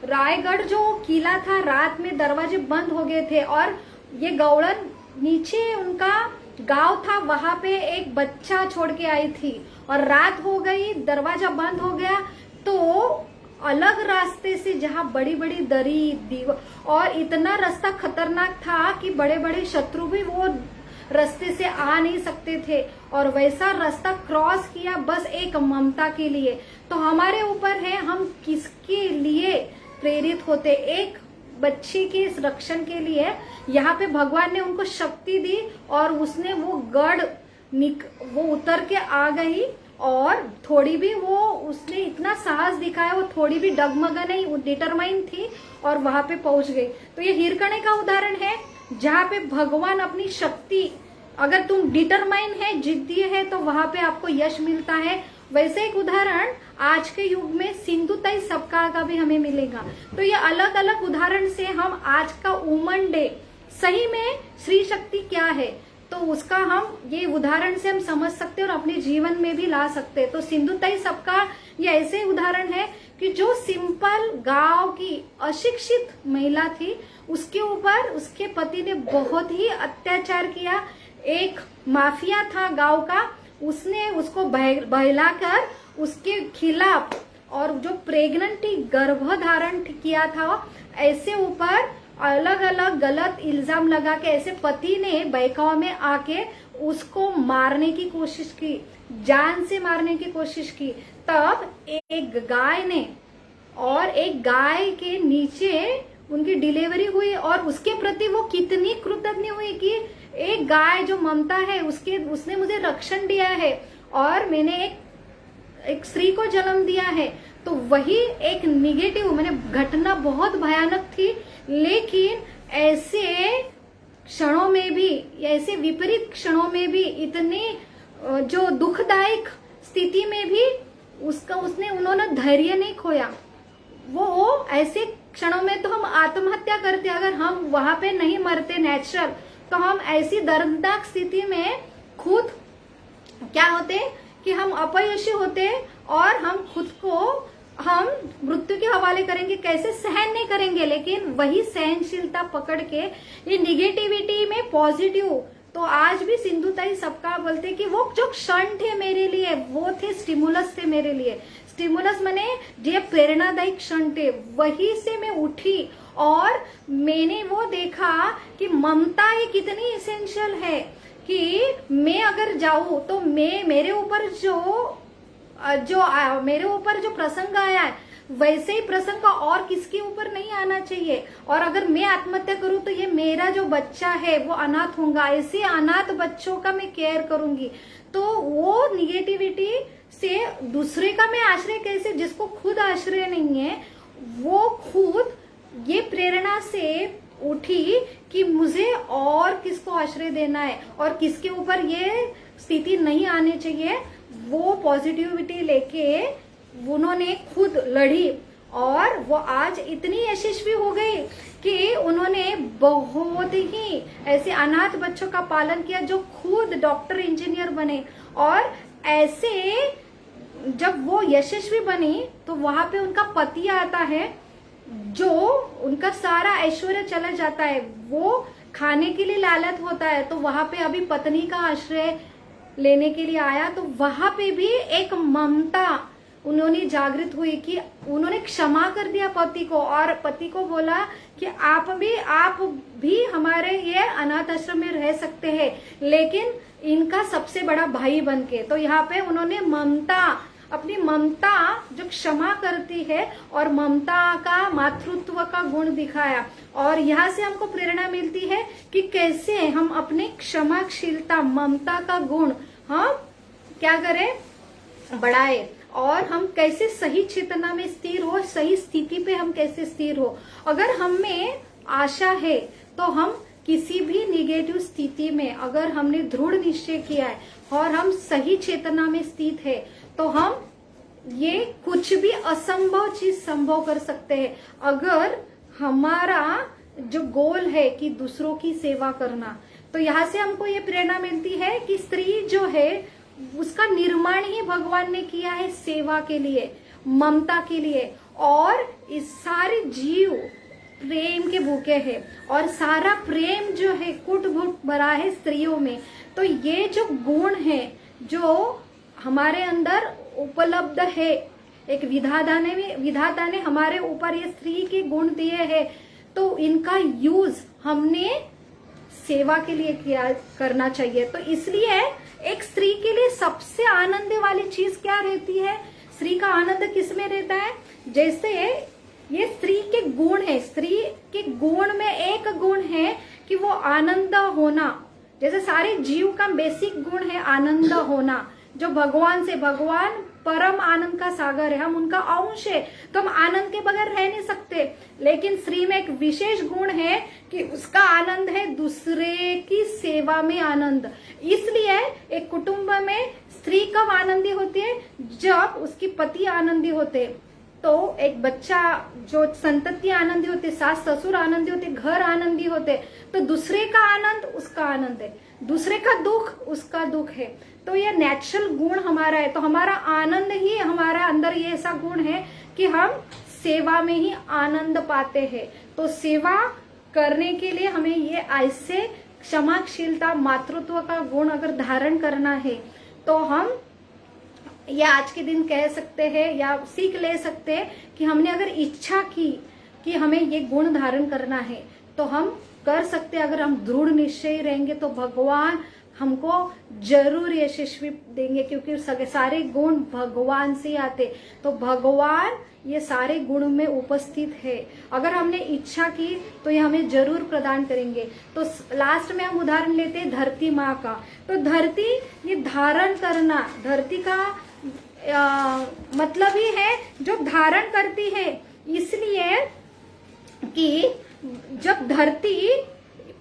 Speaker 1: रायगढ़ जो किला था, रात में दरवाजे बंद हो गए थे और ये गौड़न नीचे उनका गांव था, वहां पे एक बच्चा छोड़ के आई थी और रात हो गई, दरवाजा बंद हो गया, तो अलग रास्ते से जहां बड़ी बड़ी दरी दीवार और इतना रास्ता खतरनाक था कि बड़े बड़े शत्रु भी वो रास्ते से आ नहीं सकते थे और वैसा रास्ता क्रॉस किया बस एक ममता के लिए। तो हमारे ऊपर है हम किसके लिए प्रेरित होते, एक बच्चे के रक्षण के लिए। यहाँ पे भगवान ने उनको शक्ति दी और उसने वो वो उतर के आ गई और थोड़ी भी वो उसने इतना साहस दिखाया, वो थोड़ी भी डगमगा नहीं, वो डिटरमाइन थी और वहां पे पहुंच गई। तो ये हिरकणे का उदाहरण है जहाँ पे भगवान अपनी शक्ति, अगर तुम डिटरमाइन है, जिद्दी है, तो वहां पे आपको यश मिलता है। वैसे एक उदाहरण आज के युग में सिंधुताई सपकाळ का भी हमें मिलेगा। तो ये अलग अलग उदाहरण से हम आज का वुमन डे, सही में स्त्री शक्ति क्या है, तो उसका हम ये उदाहरण से हम समझ सकते हैं और अपने जीवन में भी ला सकते हैं। तो सिंधुताई सपकाळ ये ऐसे उदाहरण है कि जो सिंपल गांव की अशिक्षित महिला थी, उसके ऊपर उसके पति ने बहुत ही अत्याचार किया। एक माफिया था गांव का, उसने उसको बहलाकर उसके खिलाफ और जो प्रेग्नेंट गर्भधारण किया था, ऐसे ऊपर अलग अलग गलत इल्जाम लगा के ऐसे पति ने बहकाव में आके उसको मारने की कोशिश की, जान से मारने की कोशिश की। तब एक गाय ने और एक गाय के नीचे उनकी डिलीवरी हुई और उसके प्रति वो कितनी कृतज्ञ हुई कि एक गाय जो ममता है उसने मुझे रक्षण दिया है और मैंने एक स्त्री को जन्म दिया है। तो वही एक निगेटिव मैंने घटना बहुत भयानक थी, लेकिन ऐसे क्षणों में भी, ऐसे विपरीत क्षणों में भी, इतनी जो दुखदायक स्थिति में भी उन्होंने धैर्य नहीं खोया। वो ऐसे क्षणों में तो हम आत्महत्या करते, अगर हम वहां पे नहीं मरते नेचुरल, तो हम ऐसी दर्दनाक स्थिति में खुद क्या होते कि हम अपयशी होते और हम खुद को हम मृत्यु के हवाले करेंगे, कैसे सहन नहीं करेंगे। लेकिन वही सहनशीलता पकड़ के ये निगेटिविटी में पॉजिटिव, तो आज भी सिंधुताई सपकाळ बोलते कि वो जो क्षण थे मेरे लिए, वो थे स्टिमुलस थे मेरे लिए। स्टिमुलस माने जो प्रेरणादायी क्षण थे, वही से मैं उठी और मैंने वो देखा कि ममता ये कितनी एसेंशियल है कि मैं अगर जाऊं तो मेरे ऊपर जो प्रसंग आया है, वैसे ही प्रसंग और किसके ऊपर नहीं आना चाहिए। और अगर मैं आत्महत्या करूं तो ये मेरा जो बच्चा है वो अनाथ होगा, ऐसे अनाथ बच्चों का मैं केयर करूंगी। तो वो निगेटिविटी से दूसरे का मैं आश्रय कैसे, जिसको खुद आश्रय नहीं है, वो खुद ये प्रेरणा से उठी कि मुझे और किसको आश्रय देना है और किसके ऊपर ये स्थिति नहीं आनी चाहिए। वो पॉजिटिविटी लेके उन्होंने खुद लड़ी और वो आज इतनी यशस्वी हो गई कि उन्होंने बहुत ही ऐसे अनाथ बच्चों का पालन किया जो खुद डॉक्टर इंजीनियर बने। और ऐसे जब वो यशस्वी बनी तो वहां पे उनका पति आता है, जो उनका सारा ऐश्वर्य चला जाता है, वो खाने के लिए लालच होता है, तो वहां पे अभी पत्नी का आश्रय लेने के लिए आया। तो वहां पे भी एक ममता उन्होंने जागृत हुई कि उन्होंने क्षमा कर दिया पति को और पति को बोला कि आप भी हमारे ये अनाथ आश्रम में रह सकते हैं, लेकिन इनका सबसे बड़ा भाई बन के। तो यहाँ पे उन्होंने ममता, अपनी ममता जो क्षमा करती है और ममता का मातृत्व का गुण दिखाया। और यहाँ से हमको प्रेरणा मिलती है कि कैसे हम अपने क्षमाशीलता, ममता का गुण हम क्या करें, बढ़ाए, और हम कैसे सही चेतना में स्थिर हो, सही स्थिति पे हम कैसे स्थिर हो। अगर हम में आशा है तो हम किसी भी निगेटिव स्थिति में अगर हमने दृढ़ निश्चय किया है और हम सही चेतना में स्थित है, तो हम ये कुछ भी असंभव चीज संभव कर सकते हैं। अगर हमारा जो गोल है कि दूसरों की सेवा करना, तो यहाँ से हमको ये प्रेरणा मिलती है कि स्त्री जो है उसका निर्माण ही भगवान ने किया है सेवा के लिए, ममता के लिए। और इस सारे जीव प्रेम के भूखे हैं और सारा प्रेम जो है कुट-भुट भरा है स्त्रियों में। तो ये जो गुण है जो हमारे अंदर उपलब्ध है, एक विधाता ने हमारे ऊपर ये स्त्री के गुण दिए हैं, तो इनका यूज हमने सेवा के लिए करना चाहिए। तो इसलिए एक स्त्री के लिए सबसे आनंद वाली चीज क्या रहती है? स्त्री का आनंद किस में रहता है? जैसे ये स्त्री के गुण है, स्त्री के गुण में एक गुण है कि वो आनंद होना। जैसे सारे जीव का बेसिक गुण है आनंद होना, जो भगवान से, भगवान परम आनंद का सागर है, हम उनका अंश है, तो हम आनंद के बगैर रह नहीं सकते। लेकिन स्त्री में एक विशेष गुण है कि उसका आनंद है दूसरे की सेवा में आनंद। इसलिए एक कुटुंब में स्त्री कब आनंदी होती है? जब उसकी पति आनंदी होते। तो एक बच्चा जो संतति आनंदी होते, सास ससुर आनंदी होते, घर आनंदी होते, तो दूसरे का आनंद उसका आनंद है, दूसरे का दुख उसका दुख है। तो ये नेचुरल गुण हमारा है। तो हमारा आनंद ही हमारा अंदर ये ऐसा गुण है कि हम सेवा में ही आनंद पाते हैं। तो सेवा करने के लिए हमें ये ऐसे क्षमाशीलता, मातृत्व का गुण अगर धारण करना है, तो हम ये आज के दिन कह सकते हैं या सीख ले सकते हैं कि हमने अगर इच्छा की कि हमें ये गुण धारण करना है तो हम कर सकते हैं। अगर हम दृढ़ निश्चय रहेंगे तो भगवान हमको जरूर यशस्वी देंगे, क्योंकि सारे गुण भगवान से आते। तो भगवान ये सारे गुण में उपस्थित है। अगर हमने इच्छा की तो ये हमें जरूर प्रदान करेंगे। तो लास्ट में हम उदाहरण लेते हैं धरती माँ का। तो धरती ये धारण करना, धरती का मतलब ही है जो धारण करती है। इसलिए कि जब धरती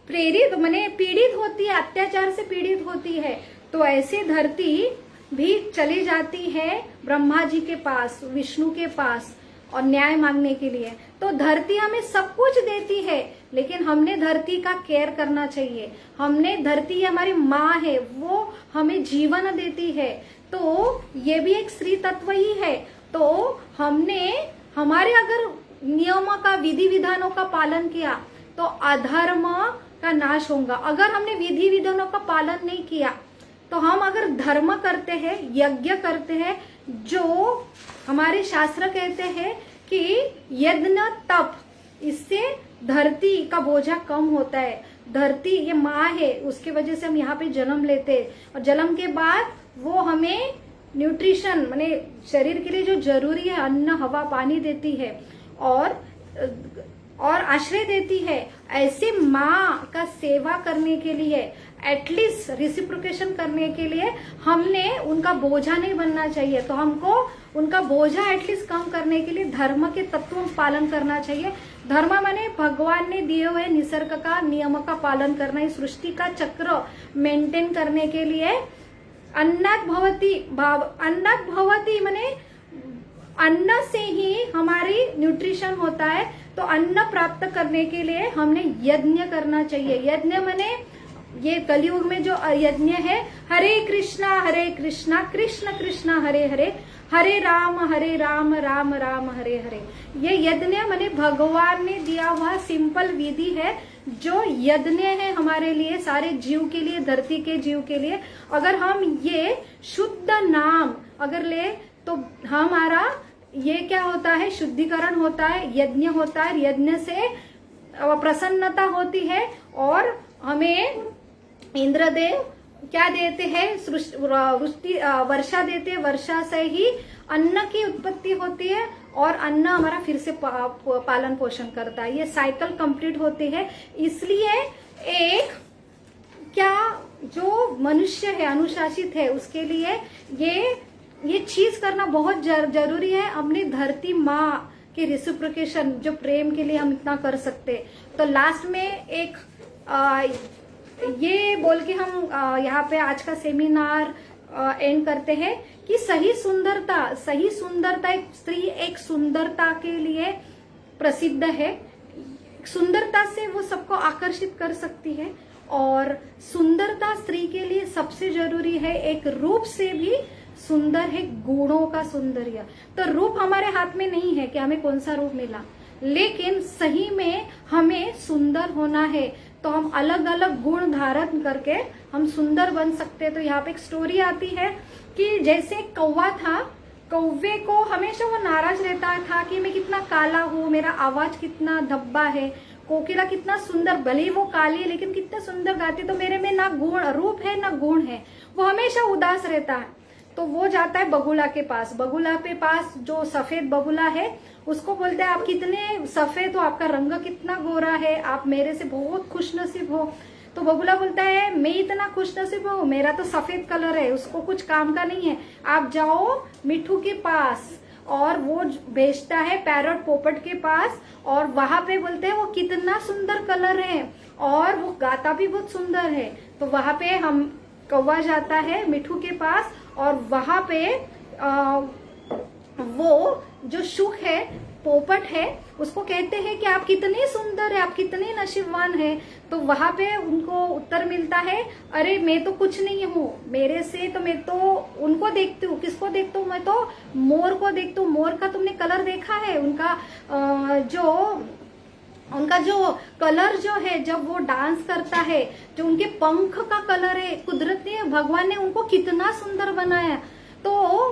Speaker 1: प्रेरित माने पीड़ित होती है, अत्याचार से पीड़ित होती है, तो ऐसे धरती भी चली जाती है ब्रह्मा जी के पास, विष्णु के पास, और न्याय मांगने के लिए। तो धरती हमें सब कुछ देती है, लेकिन हमने धरती का केयर करना चाहिए। हमने धरती हमारी माँ है, वो हमें जीवन देती है। तो ये भी एक स्त्री तत्व ही है। तो हमने हमारे अगर नियमों का, विधि विधानों का पालन किया तो अधर्म का नाश होगा। अगर हमने विधि विधानों का पालन नहीं किया तो हम अगर धर्म करते हैं, यज्ञ करते हैं, जो हमारे शास्त्र कहते हैं कि यज्ञ तप, इससे धरती का बोझा कम होता है। धरती ये माँ है, उसके वजह से हम यहाँ पे जन्म लेते हैं, और जन्म के बाद वो हमें न्यूट्रिशन माने शरीर के लिए जो जरूरी है, अन्न हवा पानी देती है और आश्रय देती है। ऐसे माँ का सेवा करने के लिए, एटलीस्ट रिसिप्रोकेशन करने के लिए हमने उनका बोझा नहीं बनना चाहिए। तो हमको उनका बोझा एटलीस्ट कम करने के लिए धर्म के तत्वों का पालन करना चाहिए। धर्म माने भगवान ने दिए हुए निसर्ग का नियम का पालन करना, इस सृष्टि का चक्र मेंटेन करने के लिए। अन्नात् भवति माने अन्न से ही हमारी न्यूट्रिशन होता है। तो अन्न प्राप्त करने के लिए हमने यज्ञ करना चाहिए। यज्ञ माने ये कलयुग में जो यज्ञ है, हरे कृष्णा कृष्ण कृष्ण हरे हरे, हरे राम राम राम हरे हरे। ये यज्ञ माने भगवान ने दिया हुआ सिंपल विधि है, जो यज्ञ है हमारे लिए, सारे जीव के लिए, धरती के जीव के लिए। अगर हम ये शुद्ध नाम अगर ले तो हमारा ये क्या होता है, शुद्धिकरण होता है, यज्ञ होता है। यज्ञ से प्रसन्नता होती है और हमें इंद्रदेव क्या देते हैं, वर्षा देते हैं। वर्षा से ही अन्न की उत्पत्ति होती है और अन्न हमारा फिर से पालन पोषण करता है। ये साइकिल कंप्लीट होती है। इसलिए एक क्या जो मनुष्य है, अनुशासित है, उसके लिए ये चीज करना बहुत जरूरी है। अपनी धरती माँ की रिसिप्रोकेशन, जो प्रेम के लिए हम इतना कर सकते। तो लास्ट में एक ये बोल के हम यहाँ पे आज का सेमिनार एंड करते हैं कि सही सुंदरता एक स्त्री एक सुंदरता के लिए प्रसिद्ध है। सुंदरता से वो सबको आकर्षित कर सकती है और सुंदरता स्त्री के लिए सबसे जरूरी है। एक रूप से भी सुंदर है गुणों का सौंदर्य। तो रूप हमारे हाथ में नहीं है कि हमें कौन सा रूप मिला, लेकिन सही में हमें सुंदर होना है। तो हम अलग अलग गुण धारण करके हम सुंदर बन सकते हैं। तो यहाँ पे एक स्टोरी आती है कि जैसे कौवा था, कौवे को हमेशा वो नाराज रहता था कि मैं कितना काला हूँ, मेरा आवाज कितना धब्बा है, कोकिला कितना सुंदर, भले ही वो काली है लेकिन कितना सुंदर गाती, तो मेरे में ना गुण रूप है ना गुण है। वो हमेशा उदास रहता है। तो वो जाता है बगुला के पास। बगुला के पास जो सफेद बगुला है उसको बोलते हैं आप कितने सफेद हो, आपका रंग कितना गोरा है, आप मेरे से बहुत खुशनसीब हो। तो बगुला बोलता है मैं इतना खुशनसीब हूँ, मेरा तो सफेद कलर है, उसको कुछ काम का नहीं है, आप जाओ मिठू के पास। और वो भेजता है पैरट पोपट के पास, और वहां पे बोलते हैं वो कितना सुंदर कलर है और वो गाता भी बहुत सुंदर है। तो वहां पे हम कौवा जाता है मिठू के पास, और वहां पे वो जो शुक है, पोपट है, उसको कहते हैं कि आप कितने सुंदर है, आप कितने नसीबवान है। तो वहां पे उनको उत्तर मिलता है अरे मैं तो कुछ नहीं हूँ, मेरे से तो मैं तो उनको देखती हूँ। किसको देखती हूँ? मैं तो मोर को देखती हूँ। मोर का तुमने कलर देखा है? उनका जो कलर जो है, जब वो डांस करता है, जो उनके पंख का कलर है, कुदरत ने, भगवान ने उनको कितना सुंदर बनाया। तो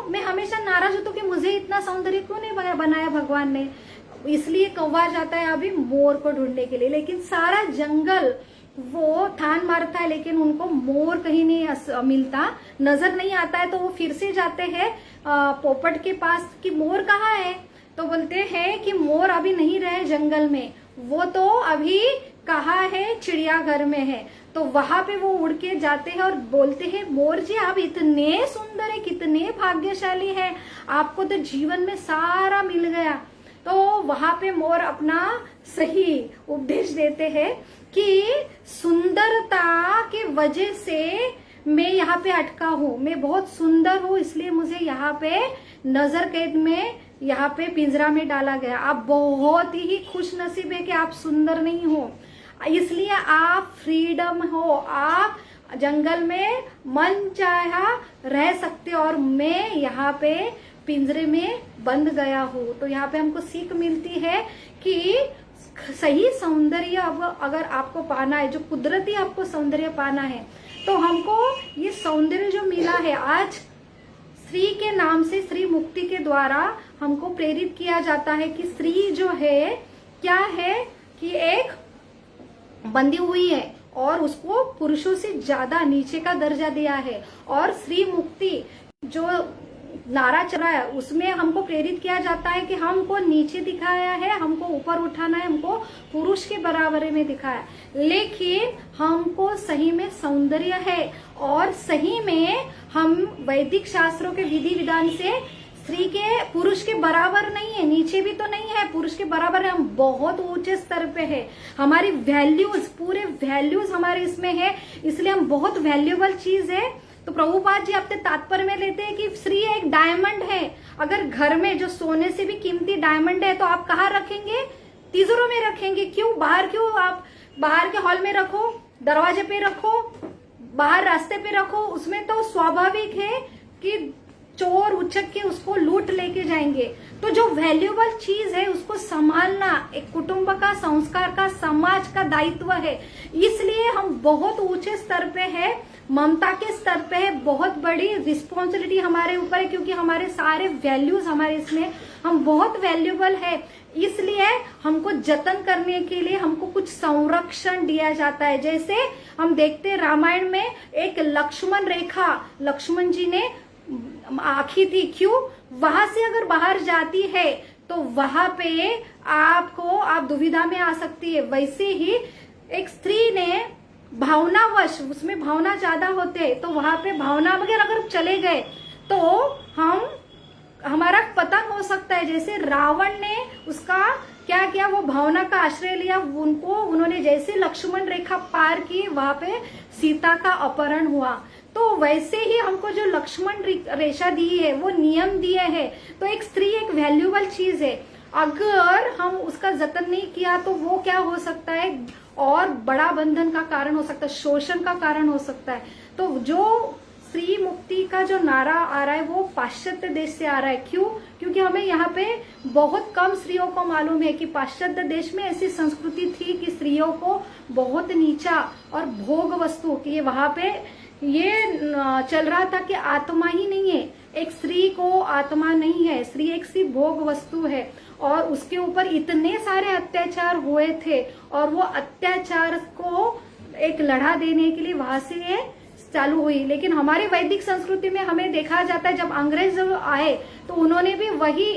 Speaker 1: मैं हमेशा नाराज होती हूँ कि मुझे इतना सौंदर्य क्यों नहीं बनाया भगवान ने। इसलिए कौवा जाता है अभी मोर को ढूंढने के लिए, लेकिन सारा जंगल वो ठान मारता है, लेकिन उनको मोर कहीं नहीं मिलता, नजर नहीं आता है। तो वो फिर से जाते हैं पोपट के पास कि मोर कहाँ है। तो बोलते हैं कि मोर अभी नहीं रहे जंगल में, वो तो अभी कहाँ है, चिड़ियाघर में है। तो वहां पे वो उड़ के जाते हैं और बोलते हैं मोर जी आप इतने सुंदर है, कितने भाग्यशाली है, आपको तो जीवन में सारा मिल गया। तो वहां पे मोर अपना सही उपदेश देते हैं कि सुंदरता के वजह से मैं यहाँ पे अटका हूँ, मैं बहुत सुंदर हूँ, इसलिए मुझे यहाँ पे नजर कैद में, यहाँ पे पिंजरा में डाला गया। आप बहुत ही खुश नसीब है कि आप सुंदर नहीं हो, इसलिए आप फ्रीडम हो, आप जंगल में मन चाहा रह सकते हो, और मैं यहाँ पे पिंजरे में बंद गया हूँ। तो यहाँ पे हमको सीख मिलती है कि सही सौंदर्य अगर आपको पाना है, जो कुदरती आपको सौंदर्य पाना है, तो हमको ये सौंदर्य जो मिला है आज स्त्री के नाम से, स्त्री मुक्ति के द्वारा हमको प्रेरित किया जाता है कि स्त्री जो है क्या है कि एक बंधी हुई है और उसको पुरुषों से ज्यादा नीचे का दर्जा दिया है। और स्त्री मुक्ति जो नारा चला है उसमें हमको प्रेरित किया जाता है कि हमको नीचे दिखाया है, हमको ऊपर उठाना है, हमको पुरुष के बराबर में दिखाया, लेकिन हमको सही में सौंदर्य है। और सही में हम वैदिक शास्त्रों के विधि विधान से स्त्री के पुरुष के बराबर नहीं है, नीचे भी तो नहीं है, पुरुष के बराबर है, हम बहुत ऊंचे स्तर पे है। हमारी वैल्यूज, पूरे वैल्यूज हमारे इसमें है, इसलिए हम बहुत वैल्यूएबल चीज है। तो प्रभुपाद जी अपने तात्पर्य में लेते हैं कि स्त्री एक डायमंड है। अगर घर में जो सोने से भी कीमती डायमंड है तो आप कहाँ रखेंगे? तिजोरी में रखेंगे। क्यों? बाहर क्यों? आप बाहर के हॉल में रखो, दरवाजे पे रखो, बाहर रास्ते पे रखो, उसमें तो स्वाभाविक है कि चोर उचक के उसको लूट लेके जाएंगे। तो जो वैल्यूएबल चीज है उसको संभालना एक कुटुंब का, संस्कार का, समाज का दायित्व है। इसलिए हम बहुत ऊंचे स्तर पे है, ममता के स्तर पे है, बहुत बड़ी रिस्पॉन्सिबिलिटी हमारे ऊपर है, क्योंकि हमारे सारे वैल्यूज हमारे इसमें, हम बहुत वैल्यूएबल है। इसलिए हमको जतन करने के लिए हमको कुछ संरक्षण दिया जाता है। जैसे हम देखते हैं रामायण में एक लक्ष्मण रेखा लक्ष्मण जी ने आखी थी, क्यों? वहां से अगर बाहर जाती है तो वहां पे आपको, आप दुविधा में आ सकती है। वैसे ही एक स्त्री ने भावनावश, उसमें भावना ज्यादा होते हैं, तो वहां पे भावना वगैरह अगर चले गए तो हमारा पतन हो सकता है। जैसे रावण ने उसका क्या किया, वो भावना का आश्रय लिया, उन्होंने जैसे लक्ष्मण रेखा पार की वहां पे सीता का अपहरण हुआ। तो वैसे ही हमको जो लक्ष्मण रेखा दी है, वो नियम दिए है। तो एक स्त्री एक वैल्यूएबल चीज है, अगर हम उसका जतन नहीं किया तो वो क्या हो सकता है, और बड़ा बंधन का कारण हो सकता है, शोषण का कारण हो सकता है। तो जो स्त्री मुक्ति का जो नारा आ रहा है वो पाश्चात्य देश से आ रहा है। क्यों? क्योंकि हमें यहाँ पे बहुत कम स्त्रियों को मालूम है कि पाश्चात्य देश में ऐसी संस्कृति थी कि स्त्रियों को बहुत नीचा और भोग वस्तु की वहां पे ये चल रहा था कि आत्मा ही नहीं है, एक स्त्री को आत्मा नहीं है, स्त्री एक सी भोग वस्तु है। और उसके ऊपर इतने सारे अत्याचार हुए थे और वो अत्याचार को एक लड़ा देने के लिए वहां से ये चालू हुई। लेकिन हमारी वैदिक संस्कृति में हमें देखा जाता है जब अंग्रेज आए तो उन्होंने भी वही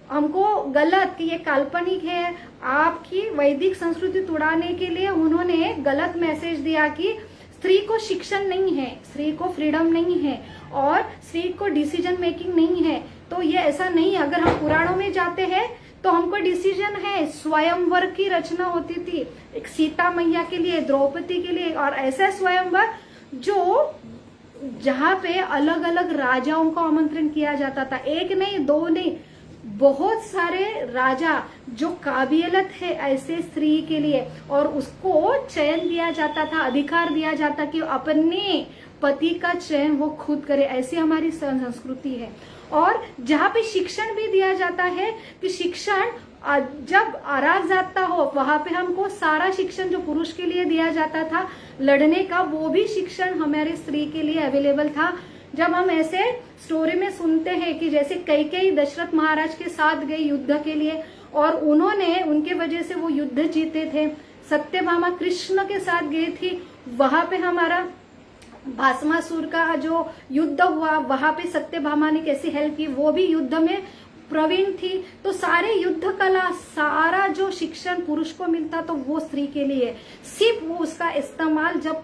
Speaker 1: हमको गलत कि ये काल्पनिक है, आपकी वैदिक संस्कृति तोड़ाने के लिए उन्होंने गलत मैसेज दिया कि स्त्री को शिक्षण नहीं है, स्त्री को फ्रीडम नहीं है और स्त्री को डिसीजन मेकिंग नहीं है। तो ये ऐसा नहीं है। अगर हम पुराणों में जाते हैं तो हमको डिसीजन है, स्वयंवर की रचना होती थी, एक सीता मैया के लिए, द्रौपदी के लिए, और ऐसा स्वयंवर जो जहाँ पे अलग अलग राजाओं को आमंत्रण किया जाता था, एक नहीं दो नहीं, बहुत सारे राजा जो काबिलियत है ऐसे स्त्री के लिए, और उसको चयन दिया जाता था, अधिकार दिया जाता कि अपने पति का चयन वो खुद करे। ऐसी हमारी संस्कृति है। और जहाँ पे शिक्षण भी दिया जाता है कि शिक्षण जब आराग जाता हो वहां पे हमको सारा शिक्षण जो पुरुष के लिए दिया जाता था लड़ने का, वो भी शिक्षण हमारे स्त्री के लिए अवेलेबल था। जब हम ऐसे स्टोरी में सुनते हैं कि जैसे कैकेयी दशरथ महाराज के साथ गए युद्ध के लिए और उन्होंने उनके वजह से वो युद्ध जीते थे, सत्यभामा कृष्ण के साथ गई थी, वहां पे हमारा भस्मासुर का जो युद्ध हुआ वहां पे सत्यभामा ने कैसी हेल्प की, वो भी युद्ध में प्रवीण थी। तो सारे युद्ध कला, सारा जो शिक्षण पुरुष को मिलता तो वो स्त्री के लिए, सिर्फ वो उसका इस्तेमाल जब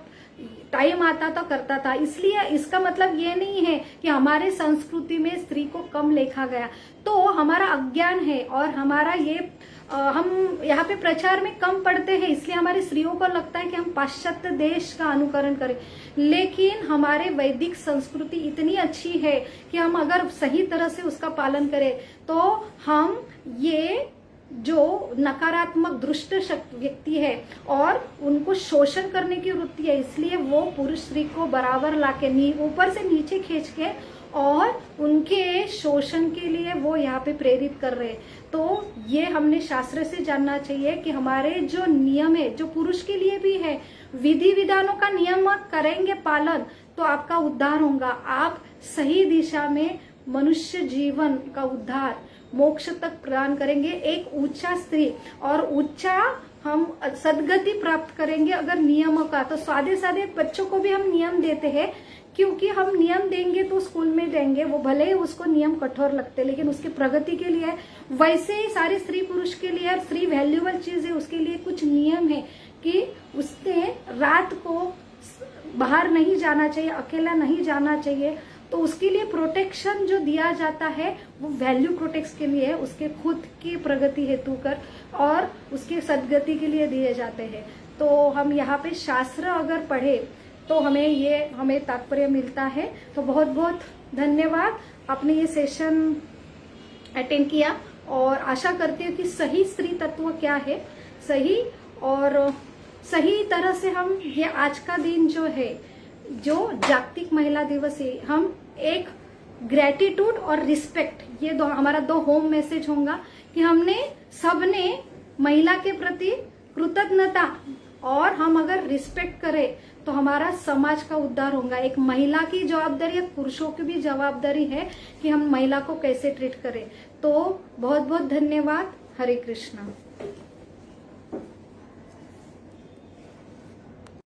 Speaker 1: टाइम आता तो करता था। इसलिए इसका मतलब ये नहीं है कि हमारे संस्कृति में स्त्री को कम लिखा गया, तो हमारा अज्ञान है और हमारा ये हम यहाँ पे प्रचार में कम पढ़ते हैं, इसलिए हमारी स्त्रियों को लगता है कि हम पाश्चात्य देश का अनुकरण करें। लेकिन हमारे वैदिक संस्कृति इतनी अच्छी है कि हम अगर सही तरह से उसका पालन करें तो हम ये जो नकारात्मक दुष्ट व्यक्ति है और उनको शोषण करने की वृत्ति है, इसलिए वो पुरुष स्त्री को बराबर लाके ऊपर से नीचे खींच के और उनके शोषण के लिए वो यहाँ पे प्रेरित कर रहे हैं। तो ये हमने शास्त्र से जानना चाहिए कि हमारे जो नियम है जो पुरुष के लिए भी है, विधि विधानों का नियम करेंगे पालन तो आपका उद्धार होगा। आप सही दिशा में मनुष्य जीवन का उद्धार मोक्ष तक प्रदान करेंगे, एक ऊंचा स्त्री और ऊंचा हम सदगति प्राप्त करेंगे अगर नियमों का। तो सादे सादे बच्चों को भी हम नियम देते हैं, क्योंकि हम नियम देंगे तो स्कूल में देंगे, वो भले ही उसको नियम कठोर लगते लेकिन उसकी प्रगति के लिए। वैसे ही सारी स्त्री पुरुष के लिए, स्त्री वैल्यूएबल चीज है, उसके लिए कुछ नियम है कि उसने रात को बाहर नहीं जाना चाहिए, अकेला नहीं जाना चाहिए। तो उसके लिए प्रोटेक्शन जो दिया जाता है वो वैल्यू प्रोटेक्ट के लिए है, उसके खुद की प्रगति हेतु कर और उसके सदगति के लिए दिए जाते हैं। तो हम यहाँ पे शास्त्र अगर पढ़े तो हमें तात्पर्य मिलता है। तो बहुत बहुत धन्यवाद, आपने ये सेशन अटेंड किया और आशा करती हूँ कि सही स्त्री तत्व क्या है, सही और सही तरह से हम ये आज का दिन जो है, जो जागतिक महिला दिवस है, हम एक ग्रेटिट्यूड और रिस्पेक्ट, ये दो हमारा दो होम मैसेज होगा कि हमने सबने महिला के प्रति कृतज्ञता, और हम अगर रिस्पेक्ट करें तो हमारा समाज का उद्धार होगा। एक महिला की जवाबदारी है, पुरुषों की भी जवाबदारी है कि हम महिला को कैसे ट्रीट करें। तो बहुत बहुत धन्यवाद। हरे कृष्णा।